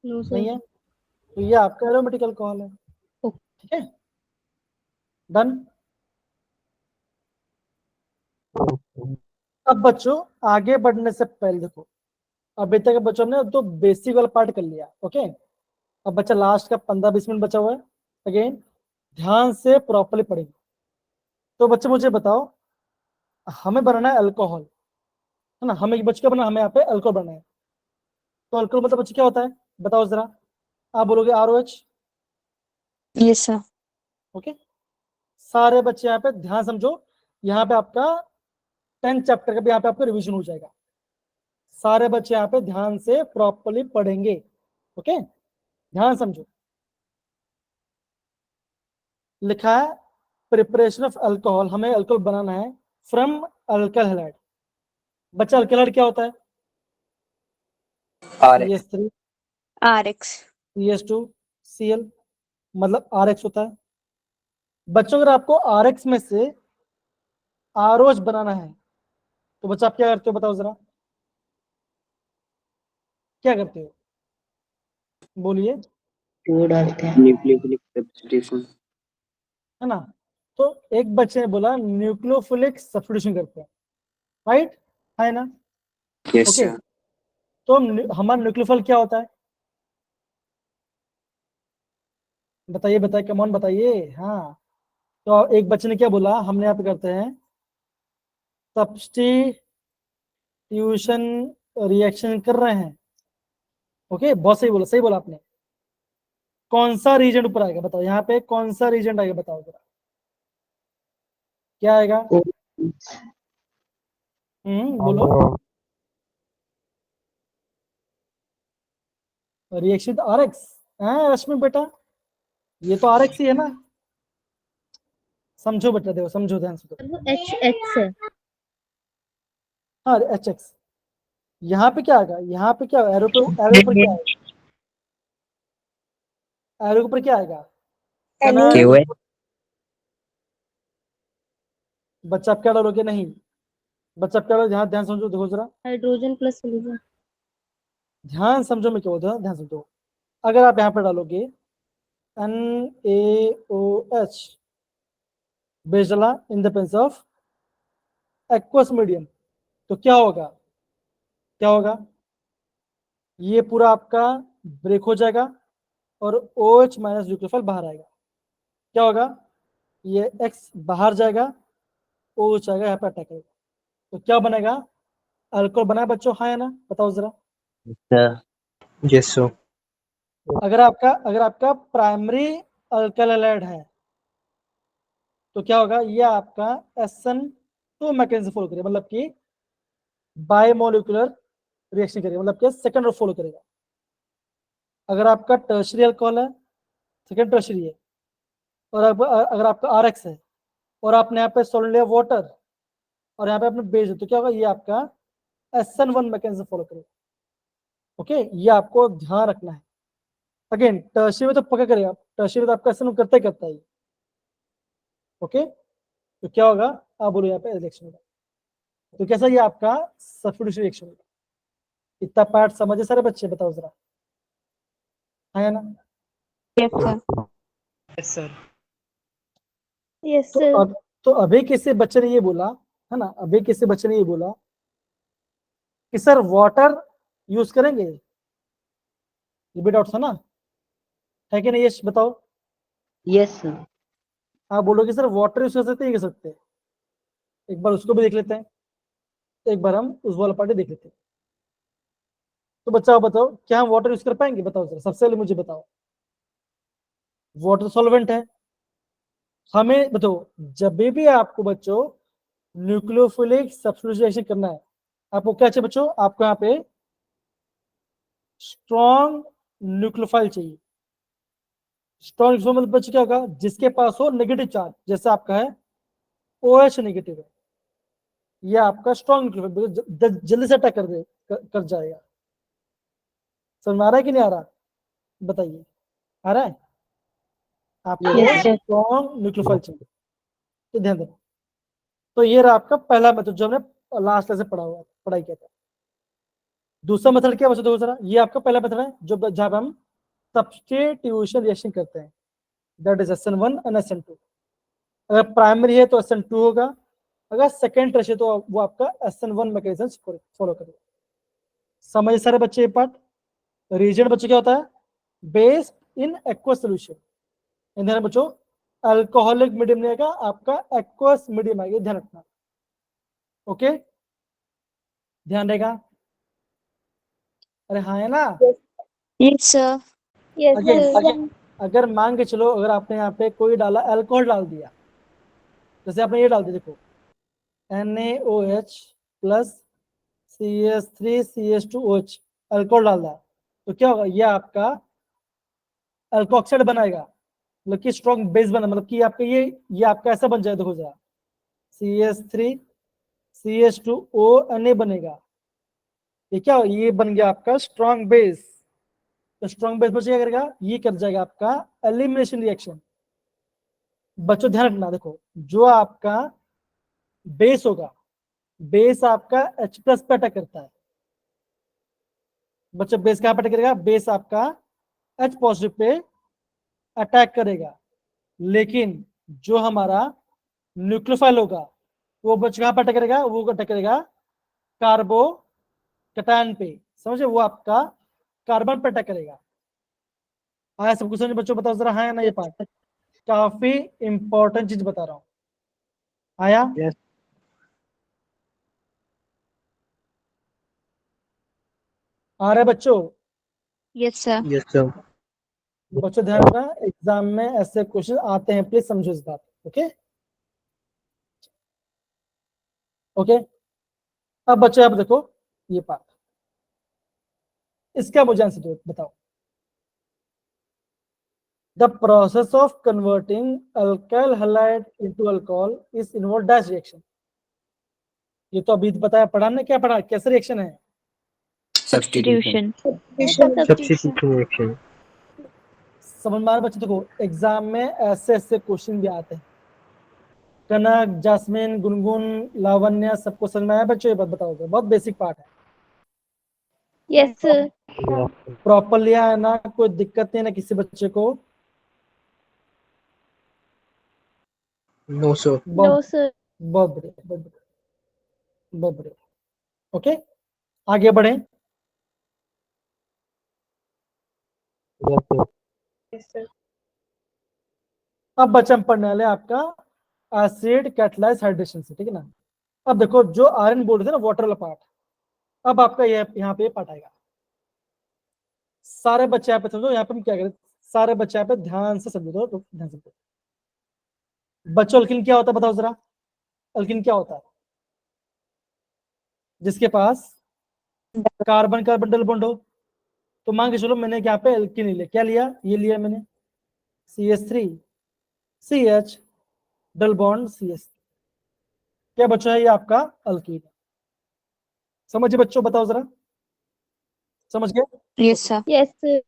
No, sir. नहीं है, तो ये आपका एरोमेटिक अल्कोहल है। ठीक है, डन। अब बच्चों आगे बढ़ने से पहले देखो, अभी तक बच्चों ने तो बेसिक वाला पार्ट कर लिया, ओके। अब बच्चा लास्ट का 15-20 मिनट बचा हुआ है, अगेन ध्यान से प्रॉपर्ली पढ़ेंगे। तो बच्चे मुझे बताओ, हमें बनाना है अल्कोहल, है ना? हमें बच्चे क्या बनाना, हमें यहाँ पे अल्कोहल बनाना है। तो अल्कोहल मतलब बच्चे क्या होता है बताओ जरा, आप बोलोगे ROH। Yes, sir. ओके, सारे बच्चे यहाँ पे ध्यान समझो, यहाँ पे आपका 10th चैप्टर का भी यहाँ पे आपका रिवीजन हो जाएगा। सारे बच्चे यहाँ पे ध्यान से प्रॉपर्ली पढ़ेंगे, ओके, ध्यान समझो। लिखा है प्रिपरेशन ऑफ अल्कोहल, हमें अल्कोहल बनाना है फ्रॉम अल्काइल हैलाइड। बच्चा अल्काइल हैलाइड क्या होता है? CH3 RX. CH2 Cl, मतलब RX होता है। बच्चों अगर आपको RX में से ROH बनाना है तो बच्चा आप क्या करते हो बताओ जरा, क्या करते हो? बोलिए, वो डालते हैं। Nucleophilic substitution. है ना? तो एक बच्चे ने बोला न्यूक्लियोफिलिक सब्स्टिट्यूशन करते हैं, राइट, है ना? Yes okay, sir. तो हमारा न्यूक्लियोफिल क्या होता है? बताइए बताइए, कमॉन बताइए। हाँ, तो एक बच्चे ने क्या बोला, हमने यहाँ पे करते हैं सब्स्टिट्यूशन रिएक्शन कर रहे हैं। ओके, बहुत सही बोला, सही बोला आपने। कौन सा रीजन ऊपर आएगा बताओ, यहाँ पे कौन सा रीजन आएगा बताओ जरा, क्या आएगा? बोलो। रिएक्शन RX है रश्मि बेटा, ये तो RX ही है ना, समझो बेटा, देखो समझो ध्यान से। वो HX है। हाँ HX, यहाँ पे क्या आएगा? यहाँ पे क्या एरो पे, एरो पर क्या आएगा? एरो के ऊपर क्या आएगा? KOH। बच्चा आप क्या डालोगे? नहीं, बच्चा आप क्या डालोगे? ध्यान ध्यान समझो, देखो जरा हाइड्रोजन प्लस सिलिकॉन। ध्यान समझो, मैं क्या बोलता हूँ, ध्यान समझो। अगर आप यहाँ पे डालोगे NaOH बेस डाला in the presence of aqueous medium, तो क्या होगा? क्या होगा? ये पूरा आपका ब्रेक हो जाएगा और OH माइनस न्यूक्लियोफाइल बाहर आएगा। क्या होगा? ये X बाहर जाएगा, OH आएगा यहाँ पे अटैक करेगा, तो क्या बनेगा? अल्कोहल बना बच्चों, हाँ या ना? बताओ जरा। Yes sir. अगर आपका प्राइमरी अल्काइल हैलाइड है तो क्या होगा? ये आपका SN2 मैकेनिज्म फॉलो करेगा, मतलब कि बायोमोलिकुलर रिएक्शन करेगा, मतलब कि सेकंड फॉलो करेगा। अगर आपका टर्शरी अल्कोहल है, सेकंड टर्शरी है, और अगर आपका RX है और आपने यहाँ पे सॉल्ट लिया वाटर और यहाँ पे आपने बेस है, तो क्या होगा? ये आपका SN1 मैकेनिज्म फॉलो करेगा। ओके, ये आपको ध्यान रखना है। अगेन टर्शरी में तो पक्का करेगा, टर्शरी में तो आपका SN1 करता ही करता है। ओके, तो क्या होगा? आप बोलो यहाँ पे रिएक्शन होगा, तो कैसा ये आपका सब्स्टिट्यूशन रिएक्शन होगा। इतना पार्ट समझे सारे बच्चे? बताओ जरा, है ना? Yes, sir. Yes sir. Yes तो सर। तो अभी किसी बच्चे ने ये बोला, है ना, अभी किसी बच्चे ने ये बोला कि सर वाटर यूज करेंगे, ये भी डाउट था ना, है कि नहीं? यस बताओ। Yes sir. आप बोलोगे सर वाटर यूज कर सकते हैं, ये कर सकते हैं, एक बार उसको भी देख लेते हैं, एक बार हम उस वाला पार्टी देख लेते हैं। तो बच्चा बताओ, क्या हम वाटर यूज कर पाएंगे? बताओ सर, सबसे पहले मुझे बताओ। वाटर सॉल्वेंट है, हमें बताओ, जब भी आपको बच्चों न्यूक्लियोफिलिक सब्स्टिट्यूशन करना है, आपको क्या चाहिए बच्चों? आपको यहाँ पे स्ट्रॉन्ग न्यूक्लियोफाइल चाहिए। स्ट्रॉन्ग न्यूक्लियोफाइल मतलब बच्चों क्या होगा? जिसके पास हो नेगेटिव चार्ज, जैसे आपका है OH नेगेटिव है, ये आपका स्ट्रॉन्ग न्यूक्लियोफाइल जल्दी से अटैक कर जाएगा। समझ में आ रहा है कि नहीं आ रहा? बताइए, आ रहा है? आपको Yes, sir. स्ट्रॉन्ग न्यूक्लियोफाइल चाहिए, तो ध्यान देना। तो ये रहा आपका पहला मेथड जो हमने लास्ट से पढ़ाई किया था। दूसरा मेथड क्या बचा? देखो जरा, ये आपका पहला मेथड है जो जहां पे हम सब्स्टिट्यूशन रिएक्शन करते हैं, that is SN1 and SN2। अगर प्राइमरी है तो SN2 होगा, अगर सेकेंड है तो वो आपका SN1 मैकेनिज्म फॉलो करेगा। समझ सारे बच्चे ये पार्ट? रीजन बच्चे क्या होता है? Based in aqueous solution. ध्यान बच्चों, अल्कोहलिक मीडियम नहीं आएगा, आपका एक्वस मीडियम आएगा, ध्यान रखना। ओके, ध्यान रहेगा? अरे हाँ है ना? Yes, sir. Yes, again sir. अगर मान के चलो, अगर आपने यहाँ पे कोई डाला, अल्कोहल डाल दिया, जैसे आपने ये डाल दिया, देखो NaOH प्लस CH3CH2OH अल्कोहल डाल दिया, तो क्या होगा? ये आपका अल्कोक्साइड बनाएगा, मतलब कि स्ट्रॉन्ग बेस बना, मतलब कि आपका ये आपका ऐसा बन जाए। देखो जरा, CH3CH2O बनेगा, ये क्या? ये बन गया आपका स्ट्रॉन्ग बेस। तो स्ट्रॉन्ग बेस बच्चे क्या करेगा? ये कर जाएगा आपका एलिमिनेशन रिएक्शन। बच्चों ध्यान रखना, देखो जो आपका बेस होगा, बेस आपका H+ पे अटैक करता है। बच्चों बेस कहां पे अटैक करेगा? बेस आपका H+ पे अटैक करेगा, लेकिन जो हमारा न्यूक्लियोफाइल होगा वो बच्चों कहां पे अटैक करेगा? वो अटैक करेगा कार्बोकैटायन पे, समझे? वो आपका कार्बन पे अटैक करेगा। आया सबको समझ? बच्चों बताओ जरा, हाँ या ना? ये पार्ट काफी इंपॉर्टेंट चीज बता रहा हूं। आया? Yes. आ रहा है बच्चों? Yes, sir. Yes, sir. बच्चों ध्यान रखना, एग्जाम में ऐसे क्वेश्चन आते हैं, प्लीज समझो इस बात। ओके ओके, अब बच्चों आप देखो ये पार्ट, इसका मुझे आंसर दो, बताओ। The process of converting alkyl halide into alcohol is involved dash reaction। ये तो अभी बताया, पढ़ा हमने, क्या पढ़ा? कैसे रिएक्शन है? Substitution. Substitution reaction. समझ में आ रहा बच्चों? देखो एग्जाम में ऐसे ऐसे क्वेश्चन भी आते हैं। कनक, जास्मिन, गुनगुन, लावण्य, सबको समझ में आया बच्चों? ये बात बताओगे, बहुत बेसिक पार्ट है। Yes, sir. प्रॉपर लिया है ना? कोई दिक्कत नहीं है ना किसी बच्चे को? No, sir. No, sir. बहुत बढ़िया, बहुत बढ़िया, बहुत बढ़िया। ओके, आगे बढ़े। Yes, sir. Yes, sir. अब बच्चा हम पढ़ने वाले आपका एसिड कैटलाइज हाइड्रेशन से, ठीक है ना? अब देखो जो आयरन बोर्ड थे ना, वाटर वाला पार्ट, अब आपका ये यहाँ पे पार्ट आएगा। सारे बच्चे यहाँ पे समझो, यहाँ पे हम क्या करें, सारे बच्चे यहाँ पे ध्यान से समझो, तो ध्यान से। बच्चों अल्किन क्या होता है बताओ जरा? अल्किन क्या होता है? जिसके पास कार्बन कार्बन डबल बॉन्ड हो। तो मान के चलो मैंने यहाँ पे अल्किन लिया, क्या लिया? ये लिया मैंने CH3 CH double bond CH। क्या बच्चों है? ये आपका अल्कीन। समझिए बच्चों, बताओ जरा, समझ गए? Yes, sir. Yes, sir.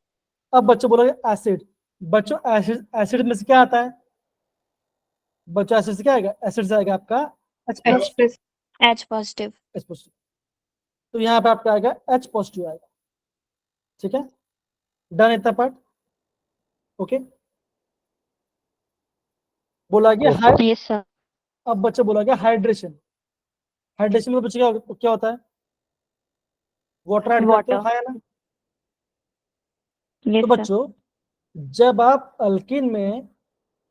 अब बच्चों बोलोगे एसिड। बच्चों एसिड, एसिड में से क्या आता है? बच्चों एसिड से क्या आएगा? एसिड से आएगा आपका H+। H positive. H+। तो यहाँ पे आपका आएगा H+ आएगा, ठीक है? डन इतना पार्ट? ओके, बोला गया Yes, sir. अब बच्चे बोला गया हाइड्रेशन। हाइड्रेशन में बच्चे क्या होता है? वाटर ऐड करते हो, Water. हाँ या ना? Yes, तो sir. बच्चों जब आप अल्किन में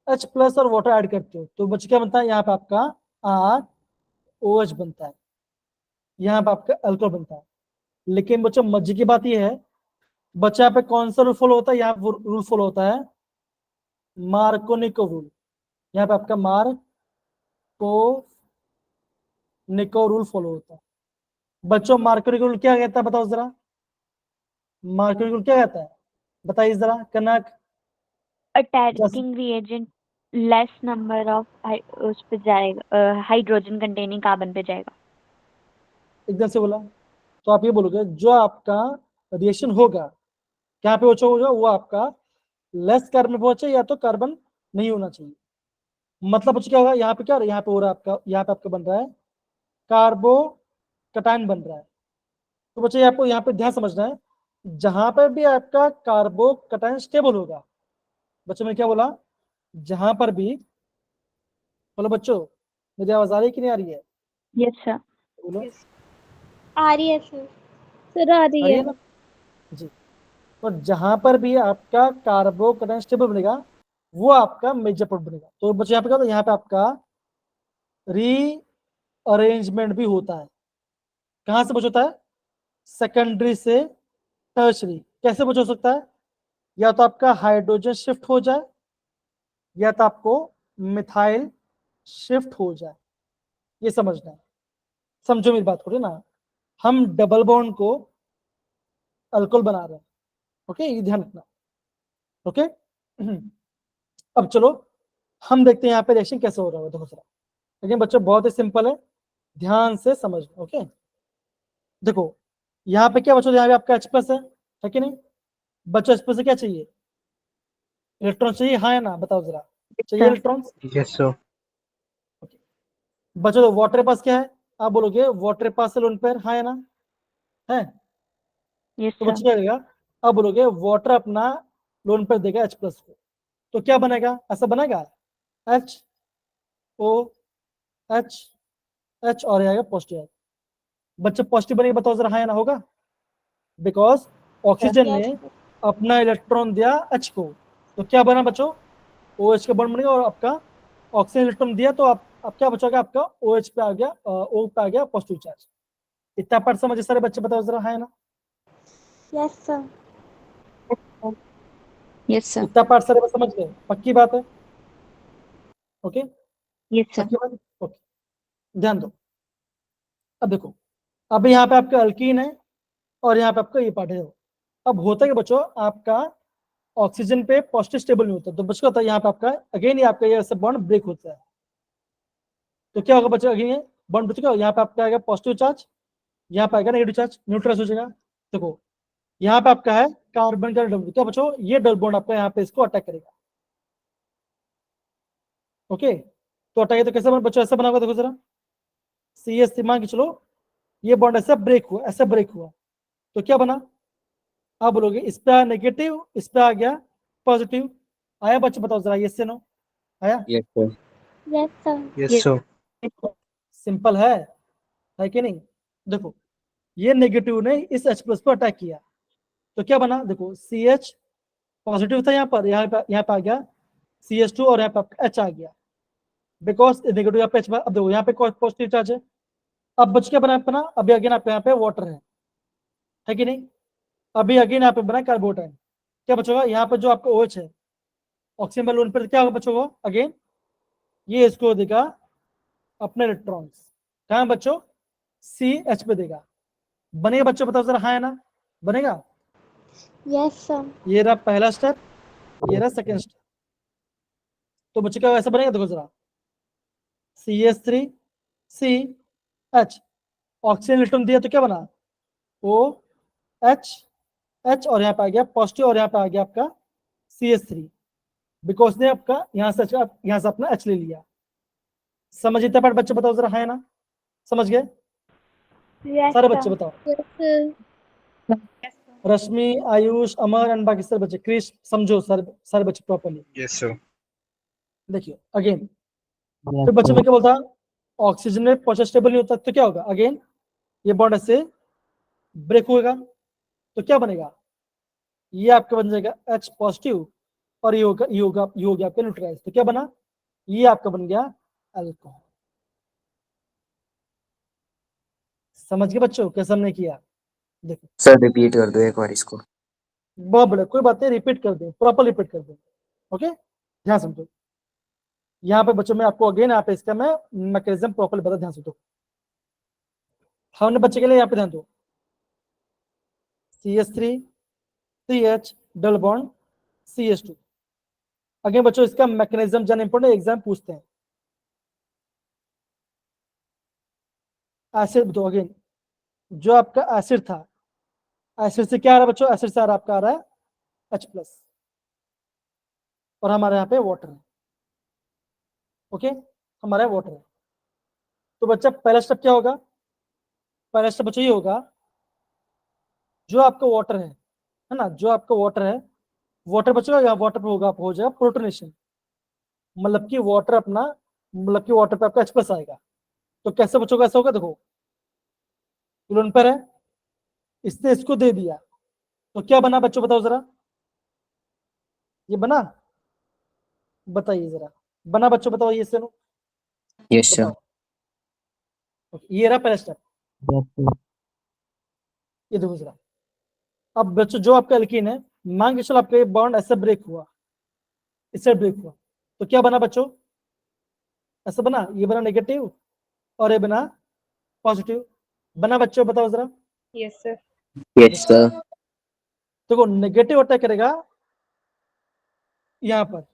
H+ और वाटर ऐड करते हो तो बच्चे क्या बनता है? यहाँ पे आपका ROH बनता है, यहाँ पे आपका अल्कोहल बनता है। लेकिन बच्चों मजे की बात यह है, बच्चे यहाँ पे कौन सा रूल फॉलो होता है? यहाँ रूल फॉलो होता है मार्कोनिको रूल। यहाँ पे आपका मार्को निको रूल फॉलो होता है। बच्चों मार्को निको रूल क्या कहता है बताओ जरा, मार्को निको रूल क्या कहता है बताइए जरा कनक। Attacking reagent less number of उस पे जाएगा, हाइड्रोजन कंटेनिंग कार्बन पे जाएगा। एकदम से बोला, तो आप ये बोलोगे जो आपका रिएक्शन होगा क्या पे होगा, वो आपका लेस कार्बन पे पहुंचे या तो कार्बन नहीं होना चाहिए। मतलब बच्चों क्या होगा, यहाँ पे क्या यहाँ पे हो रहा है आपका, यहाँ पे आपका बन रहा है कार्बोकटायन बन रहा है। तो बच्चे आपको यहाँ पे ध्यान समझना है, जहां पर भी आपका कार्बोकटायन स्टेबल होगा, बच्चों में क्या बोला, जहां पर भी, बोलो बच्चों मेरी आवाज आ रही है कि नहीं आ रही है, यस सर। बोलो। आ रही है सर। सर आ रही आ रही है। है ना जी। तो जहां पर भी आपका कार्बोकटायन स्टेबल बनेगा वो आपका मेजर प्रोडक्ट बनेगा। तो बच्चों यहाँ पे क्या होता है, यहाँ पे आपका रीअरेंजमेंट भी होता है। कहां से बच होता है, सेकेंडरी से टर्शरी। कैसे बच हो सकता है, या तो आपका हाइड्रोजन शिफ्ट हो जाए या तो आपको मिथाइल शिफ्ट हो जाए, ये समझना है। समझो मेरी बात को ना, हम डबल बॉन्ड को अल्कोहल बना रहे हैं, ओके, ये ध्यान रखना, ओके। अब चलो हम देखते हैं यहाँ पे रिएक्शन कैसे हो रहा है। देखो जरा, लेकिन बच्चों बहुत ही सिंपल है, ध्यान से समझना, ओके। देखो यहाँ पे क्या बच्चों, यहाँ पे आपका H प्लस है कि नहीं बच्चों, H प्लस से क्या चाहिए, इलेक्ट्रॉन चाहिए, हाँ या ना बताओ जरा, चाहिए इलेक्ट्रॉन। Yes sir. बच्चों तो वाटर पास क्या है, आप बोलोगे वाटर पास से लोन पेयर, हाँ या ना है। यस तो सर। बच्चों क्या करेगा, अब बोलोगे वाटर अपना लोन पेयर देगा H प्लस को, तो क्या बनेगा, ऐसा बनेगा H O H H और आएगा पॉजिटिव। बच्चे पॉजिटिव बनेगा बताओ जरा, हाँ या ना होगा, बिकॉज ऑक्सीजन ने अपना इलेक्ट्रॉन दिया H को, तो क्या बना बच्चों, OH का बॉन्ड बनेगा और आपका ऑक्सीजन इलेक्ट्रॉन दिया तो आप क्या बचोगे, आपका OH पे आ गया, O पे आ गया पॉजिटिव चार्ज। इतना पार्ट समझे सारे बच्चे बताओ जरा, हाँ या ना। Yes sir. Yes sir. इतना पार्ट सारे समझ गए, पक्की बात है, ओके, यस सर। पक्की बात है? ओके, ध्यान दो। अब देखो, अब यहाँ पे आपका अल्कीन है और यहाँ पे आपका ये पार्ट है। अब होता है कि बच्चों आपका ऑक्सीजन पे पॉजिटिव स्टेबल नहीं होता, तो बच्चों होता है यहाँ पे आपका अगेन आपका ये बॉन्ड ब्रेक होता है, तो क्या होगा बच्चों, अगेन ये बॉन्ड ब्रेक, यहाँ पे आपका आएगा पॉजिटिव चार्ज, यहाँ पे आएगा नेगेटिव चार्ज, न्यूट्रल हो जाएगा। देखो यहाँ पे आपका है कार्बन का डबल, क्या बच्चों ये डबल बॉन्ड आपका यहाँ पे इसको अटैक करेगा, ओके। तो अटैक तो कैसे बना बच्चों, ऐसा बना होगा, देखो जरा CH मान के चलो ये बॉन्ड ऐसा ब्रेक हुआ, ऐसा ब्रेक हुआ, तो क्या बना, आप बोलोगे इस पे नेगेटिव, इस पे आ गया पॉजिटिव, आया बच्चे बताओ जरा, यस से नो आया। Yes sir. Yes sir. Yes sir. Simple है कि नहीं। देखो ये नेगेटिव ने इस H प्लस पर अटैक किया, तो क्या बना, देखो CH पॉजिटिव था यहाँ पे आ गया CH2 और यहाँ पे H आ गया, बिकॉज नेगेटिव यहाँ पे H, अब देखो यहाँ पे पॉजिटिव चार्ज है। अब बच क्या बना अपना, अभी अगेन आपके यहाँ पे वाटर है कि नहीं, अभी अगेन यहाँ पे बना कार्बोटाइन, क्या बचोगा यहाँ पे जो आपका OH है ऑक्सीजन बैलून पर, क्या होगा बच्चों अगेन ये इसको देगा अपने इलेक्ट्रॉन्स, कहाँ बच्चों CH पे देगा, बनेगा बच्चों बताओ जरा, हाँ है ना, बनेगा। Yes sir. ये रहा पहला स्टेप, ये रहा सेकेंड स्टेप, तो बच्चों क्या ऐसा बनेगा, देखो जरा CH3 CH, ऑक्सीजन इलेक्ट्रॉन दिया तो क्या बना OH H और यहाँ पे आ गया पॉजिटिव और यहाँ पे आ गया आपका CH3, बिकॉज ने आपका यहाँ से अपना H ले लिया। समझ इतना पार्ट बच्चे बताओ जरा, हाँ है ना, समझ गए यस सारे बच्चे बताओ, yes sir. Rashmi Ayush Amar and बाकी सारे बच्चे, क्रिश समझो सारे बच्चे प्रॉपर्ली। Yes sir. देखिए अगेन फिर बच्चे में क्या बोलता, ऑक्सीजन में पॉजिटिव स्टेबल नहीं होता तो क्या होगा, अगेन ये बॉन्ड ऐसे ब्रेक होगा, तो क्या बनेगा, ये आपका बन जाएगा H पॉजिटिव और ये हो गया आपका न्यूट्रलाइज, तो क्या बना, ये आपका बन गया अल्कोहल। समझ गए बच्चों कैसे हमने किया, देखो सर रिपीट कर दो एक बार इसको। बहुत बड़ा, कोई बात नहीं, रिपीट कर दे, प्रॉपर रिपीट कर दे, ओके, ध्यान समझो। यहाँ पे बच्चों में आपको अगेन यहाँ पे इसका मैं मैकेनिज्म प्रॉपर बता, ध्यान से दो। हमने बच्चे के लिए यहाँ पे ध्यान दो, CH3 CH double bond CH2। Again बच्चों इसका मैकेनिज्म जन इंपॉर्टेंट एग्जाम पूछते हैं। एसिड दो, अगेन जो आपका एसिड था, एसिड से क्या आ रहा है बच्चों, एसिड से आपका आ रहा है H+ और हमारे यहाँ पे वाटर है। ओके, हमारा वाटर है। तो बच्चा पहला स्टेप क्या होगा, पहला स्टेप बच्चों ये होगा, जो आपका वाटर है ना, जो आपका वाटर है, वाटर बच्चों यहाँ वाटर पे होगा, हो जाएगा प्रोटोनेशन, मतलब कि वाटर अपना, मतलब कि वाटर पे आपका H+ आएगा। तो कैसे बच्चों कैसे होगा, देखो क्लोन पर है, इसने इसको दे दिया, तो क्या बना बच्चों बताओ जरा, ये बना, बताइए जरा, बना बच्चों बताओ ये से Yes, sir. ये रहा पहला स्टेप। ये देखो जरा, अब बच्चों जो आपका एल्कीन है, मान के चलो आपका ये बॉन्ड ऐसे ब्रेक हुआ, इससे ब्रेक हुआ, तो क्या बना बच्चों, ऐसा बना, ये बना नेगेटिव और ये बना पॉजिटिव, बना बच्चों बताओ जरा। Yes, sir. Yes, sir. देखो नेगेटिव अटैक करेगा यहाँ पर,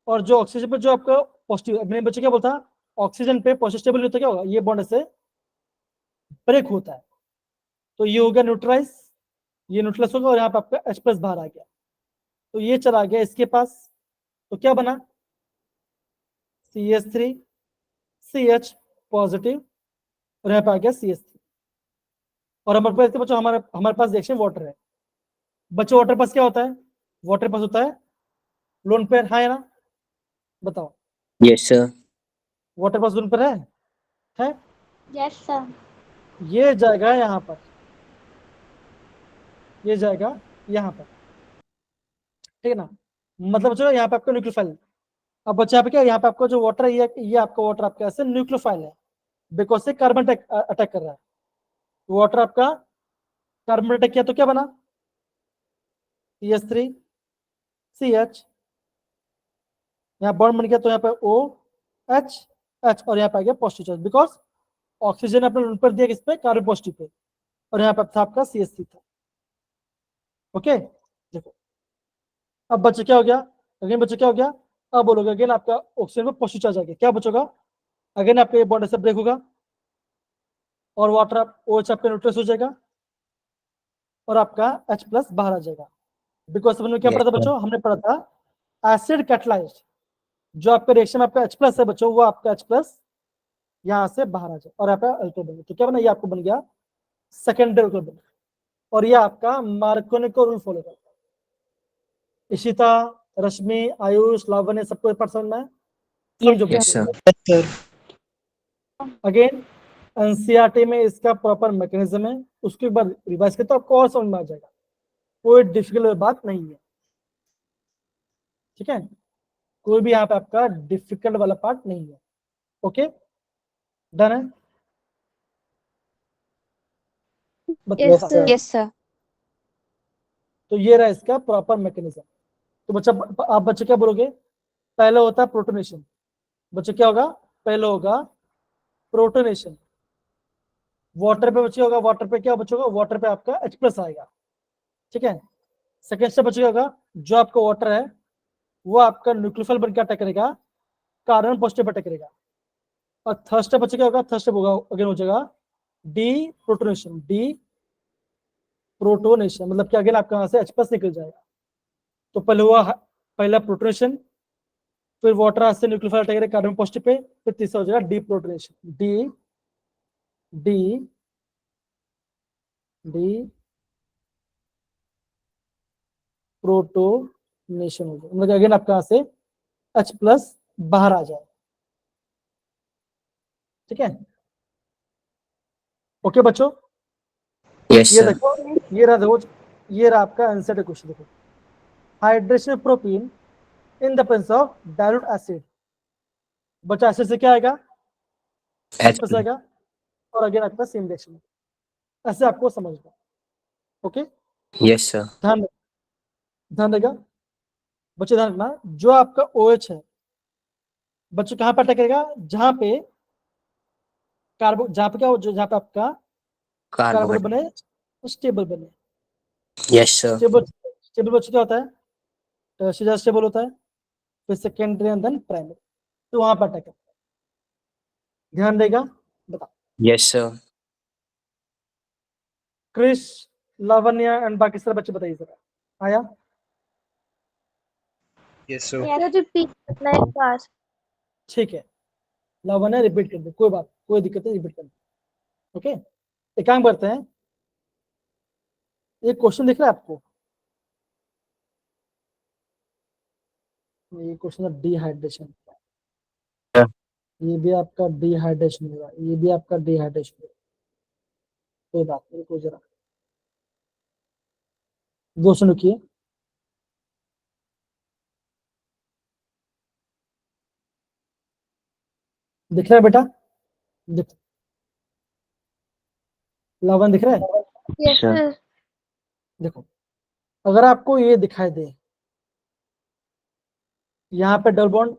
और जो ऑक्सीजन पर जो आपका पॉजिटिव, मैंने बच्चों क्या बोलता, ऑक्सीजन पे पॉजिटिव स्टेबल होता, क्या होगा, ये बॉन्ड से ब्रेक होता है, तो ये हो गया न्यूट्रलाइज, ये न्यूट्रलाइज होगा और यहाँ पे आपका H+ बाहर आ गया, तो ये चला गया इसके पास, तो क्या बना CH3 CH पॉजिटिव और यहाँ पे आ गया CH3, और हमारे पास बच्चों हमारे पास रिएक्शन वाटर है। बच्चों वाटर पास क्या होता है, वाटर पास होता है लोन पेयर, है ना, बताओ। Yes, sir. वाटर पास लोन पेयर है, Yes, sir. ये जाएगा यहाँ पर, ये जाएगा यहाँ पर, ठीक है ना, मतलब बच्चों यहाँ पे आपका न्यूक्लियोफाइल। अब बच्चे यहाँ पे क्या, यहाँ पे आपका जो वाटर है, ये आपका वाटर आपका ऐसे न्यूक्लियोफाइल है, बिकॉज से कार्बन अटैक कर रहा है, वाटर आपका कार्बन अटैक किया, तो क्या बना CH3 CH, यहाँ बॉन्ड बन गया, तो यहाँ पे OH H और यहाँ पे आ गया पॉजिटिव चार्ज, बिकॉज ऑक्सीजन अपने लोन पर दिया किस पे, कार्बन पॉजिटिव पे, और यहाँ पे था आपका CH3 था। ओके, देखो अब बच्चे क्या हो गया, अगेन बच्चे क्या हो गया, अब बोलोगे अगेन आपका ऑक्सीजन में पॉजिटिव चार्ज आ गया, क्या बचोगा, अगेन आपका ये बॉन्ड ऐसे ब्रेक होगा और वाटर OH आपका न्यूट्रलाइज हो जाएगा और आपका H+ बाहर आ जाएगा, बिकॉज हमने क्या Yes, पढ़ा था बच्चों, हमने पढ़ा था एसिड कैटलाइज्ड, जो आपका रिएक्शन में आपका H+ है बच्चों, वो आपका H+ यहाँ से बाहर आ जाए और यहाँ पे अल्कोहल बन गया, तो क्या बना, ये आपको बन गया सेकेंडरी अल्कोहल बन गया, और ये आपका मार्कोनी रूल फॉलो करता है। इशिता, रश्मि, आयुष, लावण्य, सबको पसंद है, समझो Yes, sir. Sir again NCERT में इसका प्रॉपर मैकेनिज्म है, उसके बाद रिवाइज करते तो आपको और समझ में आ जाएगा, कोई डिफिकल्ट बात नहीं है, ठीक है, कोई भी यहाँ पे आपका डिफिकल्ट वाला पार्ट नहीं है। ओके, डन है, Yes, बताओ। sir. Yes, sir. तो ये रहा इसका प्रॉपर मैकेनिज्म। तो बच्चा, आप बच्चे क्या बोलोगे, पहले होता है प्रोटोनेशन, बच्चे क्या होगा, पहले होगा प्रोटोनेशन, वाटर पे बच्चे होगा, वाटर पे क्या बचेगा, वाटर पे आपका H+ आएगा, ठीक है। सेकेंड स्टेप बच्चे होगा, जो आपका वाटर है वो आपका न्यूक्लियोफाइल बनकर अटैक करेगा, कार्बन पॉजिटिव अटैक करेगा, और थर्ड स्टेप बच्चे क्या होगा, थर्ड स्टेप होगा अगेन हो जाएगा डी प्रोटोनेशन, मतलब कि अगेन आपका यहाँ से H+ निकल जाएगा। तो पहले हुआ पहला प्रोटोनेशन, फिर वाटर से न्यूक्लियोफाइल अटैक करेगा कार्बन पॉजिटिव पे, फिर तीसरा हो जाएगा डी प्रोटोनेशन, डी प्रोटोनेशन हो जाएगा, मतलब अगेन आपका यहाँ से H+ बाहर आ जाए, ठीक है। ओके बच्चों, Yes, ये sir. देखो, ये रहा देखो, ये रहा आपका आंसर क्वेश्चन, देखो hydration of propene in the presence of dilute acid, बच्चा एसिड से क्या आएगा, H+ आएगा, और अगेन आपका सेम रिएक्शन, ऐसे आपको समझना। Okay, Yes, sir. ध्यान देगा बच्चे, ध्यान रखना, जो आपका OH है, बच्चों कहाँ पर अटैक करेगा, जहां पे कार्बो, जहां पे क्या हो, जहां पे आपका कार्बन कार्बोनेट। बने, स्टेबल बने। Yes sir. स्टेबल स्टेबल बच्चों क्या होता है, टर्शियरी स्टेबल होता है, फिर सेकेंडरी एंड देन प्राइमरी, तो वहां पर अटैक करता है। ध्यान देगा, बताओ। Yes sir. Krish, Lavanya and बाकी सारे बच्चे बताइए जरा, आया? Yes, sir. Yes, repeat करना एक बार. ठीक है, लावण्या रिपीट कर दो, कोई बात, कोई दिक्कत नहीं, रिपीट कर दो। ओके, एक काम करते हैं, एक क्वेश्चन दिख रहा है आपको, ये क्वेश्चन है डिहाइड्रेशन, ये भी आपका डिहाइड्रेशन होगा, ये भी आपका डिहाइड्रेशन होगा, कोई बात नहीं, कोई जरा क्वेश्चन रुकिए। दिख रहा है बेटा, दिख, लावन दिख रहा है? Yes, Sure. sir. देखो, अगर आपको ये दिखाई दे, यहाँ पे डबल बॉन्ड,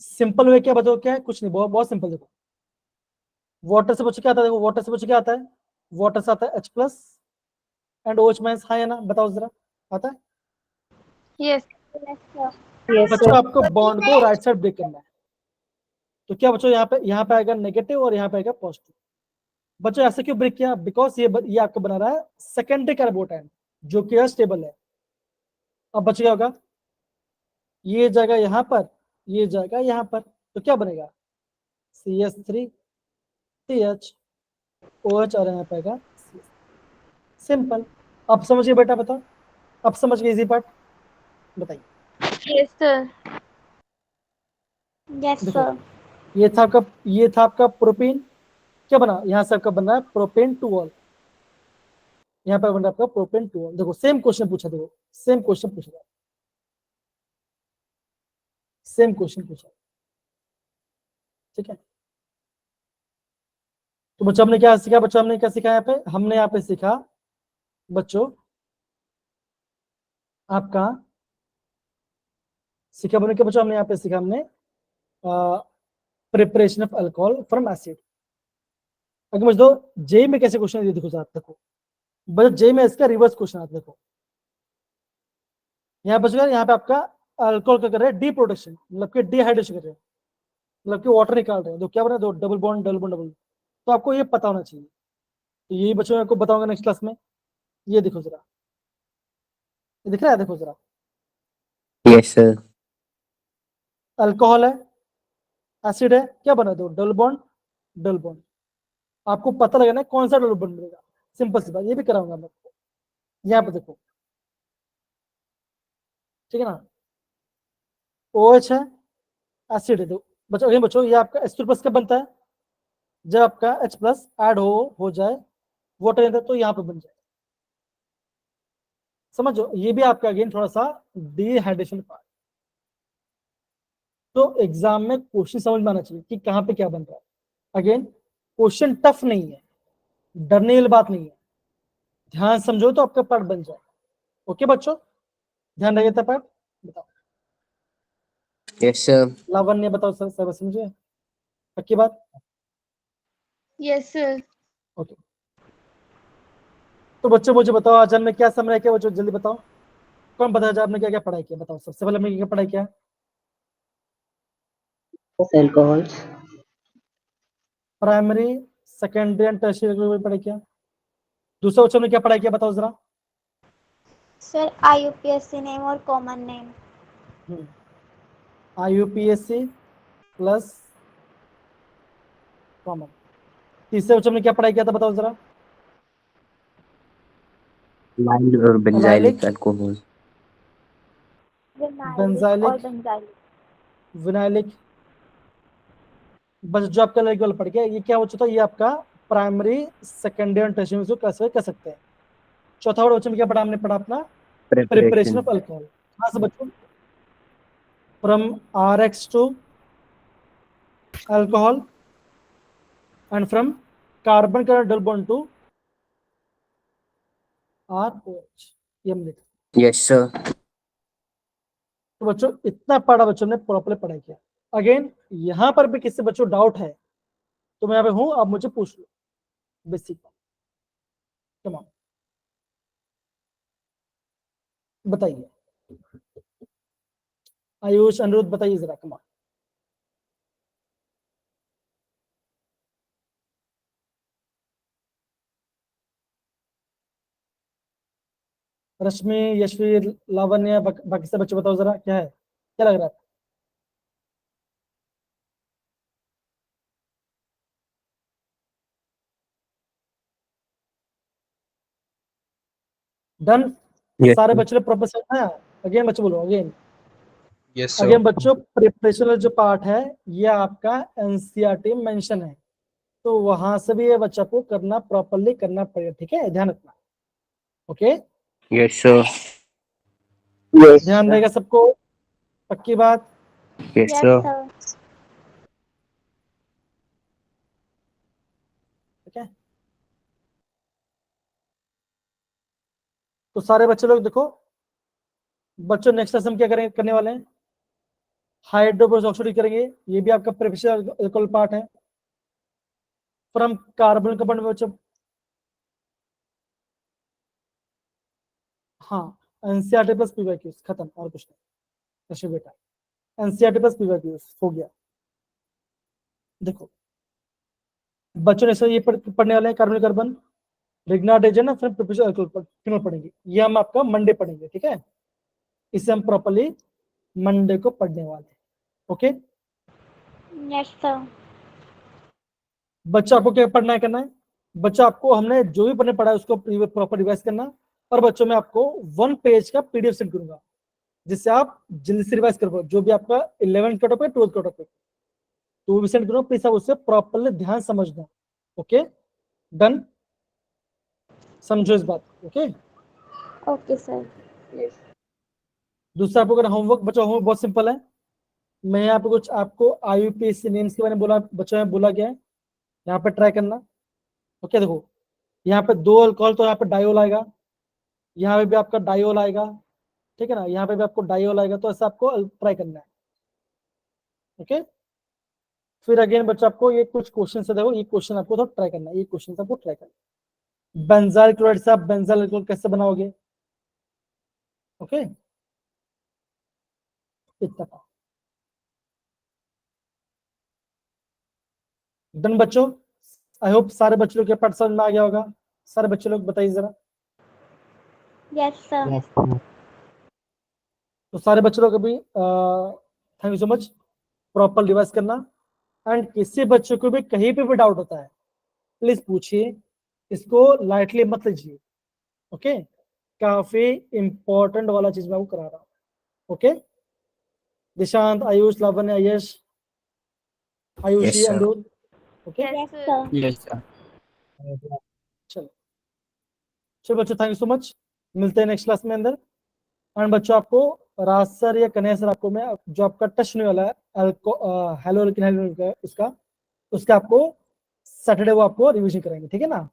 सिंपल वे क्या बताओ, क्या है, कुछ नहीं, बहुत बहुत सिंपल। देखो, वाटर से बच्चों क्या आता है, देखो वाटर से बच्चों क्या आता है, वाटर से आता है H+ एंड OH माइनस, हाँ है ना, बताओ जरा, आता है? Yes. Yes, sir. बच्चों आपको बॉन्ड को राइट साइड ब्रेक करना है, तो क्या बच्चों, यहाँ पे आएगा नेगेटिव और यहाँ पे आएगा पॉजिटिव। बच्चों ऐसे क्यों ब्रेक किया, बिकॉज ये आपको बना रहा है सेकेंडरी कार्बोटाइल, जो कि स्टेबल है। अब बच्चों क्या होगा, ये जाएगा यहाँ पर, ये जाएगा यहाँ पर, तो क्या बनेगा, CH3CH OH, और यहाँ पे आएगा सिंपल। अब समझिए बेटा, बताओ, अब समझ गए इजी पार्ट, बताइए। Yes, sir. Yes, देखो, sir. ये था आपका प्रोपेन, क्या बना, यहाँ से आपका बन रहा है प्रोपेन टू ऑल, यहाँ पे बन रहा है आपका प्रोपेन टू ऑल। देखो सेम क्वेश्चन पूछा, देखो सेम क्वेश्चन पूछा, सेम क्वेश्चन पूछा, ठीक है। तो बच्चों हमने क्या सीखा, बच्चों हमने क्या सीखा, यहाँ पे हमने यहाँ पे सीखा बच्चों आपका, सीखा बोले क्या बच्चों, हमने यहाँ पे सीखा, हमने preparation of alcohol from acid. अगर मुझे दो जे में कैसे क्वेश्चन ये देखो साथ, देखो बच्चों जे में इसका रिवर्स क्वेश्चन आता, देखो यहाँ बच्चों, यहाँ पे आपका अल्कोहल क्या कर रहे हैं, डी प्रोडक्शन, मतलब कि डिहाइड्रेशन कर रहे हैं, मतलब कि वाटर निकाल रहे हैं, तो क्या बना, दो double bond double bond double, तो आपको ये पता होना चाहिए। तो यही बच्चों मैं आपको बताऊंगा नेक्स्ट क्लास में। ये देखो जरा, ये दिख रहा है, देखो जरा, यस सर। अल्कोहल है, एसिड है, क्या बना, दो डबल बॉन्ड डबल बॉन्ड, आपको पता लगना है कौन सा डबल बॉन्ड बनेगा, सिंपल सी बात, ये भी कराऊंगा मैं आपको। यहाँ पे देखो, ठीक है ना, OH है, एसिड है, दो बच्चों, ये बच्चों ये आपका H2+ कब बनता है, जब आपका H+ ऐड हो जाए वाटर अंदर, तो यहाँ पे बन जाए, समझो, ये भी आपका अगेन थोड़ा सा डिहाइड्रेशन पार्ट। तो एग्जाम में क्वेश्चन समझ में आना चाहिए कि कहाँ पे क्या बन रहा है। अगेन क्वेश्चन टफ नहीं है, डरने वाली बात नहीं है, ध्यान समझो तो आपका पार्ट बन जाए। ओके बच्चों, ध्यान रखिए था पार्ट, बताओ यस सर। लावण्य, बताओ सर, सब समझे, पक्की बात? Yes, sir. ओके, तो बच्चों मुझे बताओ, आज हमने क्या समझा किया बच्चों, जल्दी बताओ, कौन बताया जाए आपने क्या क्या पढ़ाई किया, बताओ सबसे पहले हमने क्या पढ़ाई किया, alcohols, primary secondary and tertiary पढ़ाई किया। दूसरा बच्चों ने क्या पढ़ाई किया, बताओ जरा। Sir, IUPAC name or common name. IUPAC plus common. तीसरे बच्चों ने क्या पढ़ाई किया था, बताओ जरा। माइल्ड और बेंजाइलिक अल्कोहल। बेंजाइलिक और बेंजाइलिक। विनाइलिक। बस जो आपका लेवल पढ़ गया, ये क्या हो चुका है, ये आपका प्राइमरी सेकेंडरी और टर्शियरी में कैसे कर सकते हैं। चौथा वर्ड बच्चों में क्या पढ़ा हमने, पढ़ा अपना प्रिपरेशन ऑफ अल्कोहल। कहाँ से बच्चों, from RX to alcohol and from carbon का डबल बॉन्ड टू ROH, ये हमने। Yes sir. तो बच्चों इतना पढ़ा, बच्चों ने प्रॉपर्ली पढ़ाई किया। अगेन यहाँ पर भी किसी बच्चों डाउट है तो मैं यहाँ पे हूँ, आप मुझे पूछ लो बेसिक। कम ऑन, बताइए आयुष, अनिरुद्ध, बताइए जरा, कम ऑन। रश्मि, यशवीर, लावण्य, बाकी सब बच्चे बताओ जरा, क्या है, क्या लग रहा है? डन? Yes, सारे sir. बच्चे लोग प्रॉपर सेट है? अगेन बच्चे बोलो, अगेन Yes, अगेन बच्चों, प्रिपरेशन जो पार्ट है ये आपका एनसीईआरटी मेंशन है, तो वहां से भी ये बच्चा को करना, प्रॉपरली करना पड़ेगा, ठीक है, ध्यान रखना। Okay, Yes, sir. ध्यान रहेगा सबको, पक्की बात? Yes, Yes, sir. sir. ठीक है, तो सारे बच्चे लोग देखो, बच्चों नेक्स्ट लेसन क्या करेंगे, करने वाले हैं, हाइड्रोजन ऑक्साइड करेंगे, ये भी आपका प्रिपरेशन पार्ट है। फ्रॉम कार्बन कंपाउंड में बच्चों, हाँ, एनसीईआरटी प्लस पीवाईक्यूज खत्म, और कुछ नहीं। ऐसे बेटा एनसीईआरटी प्लस पीवाईक्यूज हो गया। देखो बच्चों ने ये पढ़ने वाले हैं, कार्बन कार्बन, रिग्नाडेजन, फिर प्रिपरेशन पढ़ेंगे, ये हम आपका मंडे पढ़ेंगे, ठीक है, इसे हम प्रॉपरली मंडे को पढ़ने वाले हैं। Okay, Yes, sir. बच्चा आपको क्या पढ़ना है, करना है, बच्चा आपको हमने जो भी पढ़ने पढ़ा है उसको प्रॉपर रिवाइज करना, और बच्चों में आपको 1 पेज का पीडीएफ सेंड करूंगा, जिससे आप जल्दी से रिवाइज कर पाओ, जो भी आपका 11th का टॉपिक है, 12th का टॉपिक, तो वो भी सेंड करूंगा, प्लीज आप उससे प्रॉपरली ध्यान समझना। Okay, done? समझो इस बात को। Okay, Okay, sir. दूसरा आपको होमवर्क, बच्चों होमवर्क बहुत सिंपल है, मैं यहाँ पे कुछ आपको आईयूपीएसी नेम्स के बारे में बोला, बच्चों में बोला गया है, यहाँ पे ट्राई करना। ओके, देखो यहाँ पे 2 अल्कोहल, तो यहाँ पे डायोल आएगा, यहाँ पे भी आपका डायोल आएगा, ठीक है ना, यहाँ पे भी आपको डायोल आएगा, तो ऐसा आपको ट्राई करना है। ओके, फिर अगेन बच्चा आपको ये कुछ क्वेश्चन से, देखो ये क्वेश्चन आपको थोड़ा ट्राई करना है, ये क्वेश्चन आपको ट्राई करना है। बेंजाइल क्लोराइड से आप बेंजाइल अल्कोहल कैसे बनाओगे? ओके, इतना डन बच्चों? आई होप सारे बच्चों के पाठ समझ में आ गया होगा। सारे बच्चे लोग बताइए जरा। Yes, sir. तो सारे बच्चों लोग अभी thank you so much, proper revise करना, एंड किसी बच्चे को भी कहीं पे भी डाउट होता है प्लीज पूछिए, इसको लाइटली मत लीजिए। ओके, काफी इंपॉर्टेंट वाला चीज मैं आपको करा रहा हूँ। Okay, Dishant, Ayush, Lavanya, Yash, Ayushi, Yes, sir. Aniruddh. Okay, Yes, sir. Yes, sir. चलो चलो बच्चों, थैंक यू सो मच, मिलते हैं नेक्स्ट क्लास में अंदर। एंड बच्चों आपको राज सर या कन्हैया सर, आपको मैं जो आपका टच होने वाला है हेलो उसका उसका आपको सैटरडे वो आपको रिवीजन कराएंगे, ठीक है ना?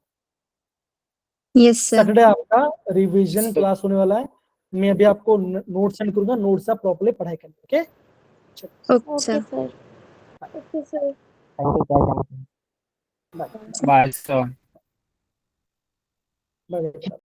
Yes sir. सैटरडे आपका रिवीजन क्लास होने वाला है, मैं अभी आपको नोट सेंड करूंगा, नोट से आप प्रॉपर्ली पढ़ाई करेंगे। Okay, okay Okay, sir. sir. Okay, sir. Bye Bye, sir. Bye.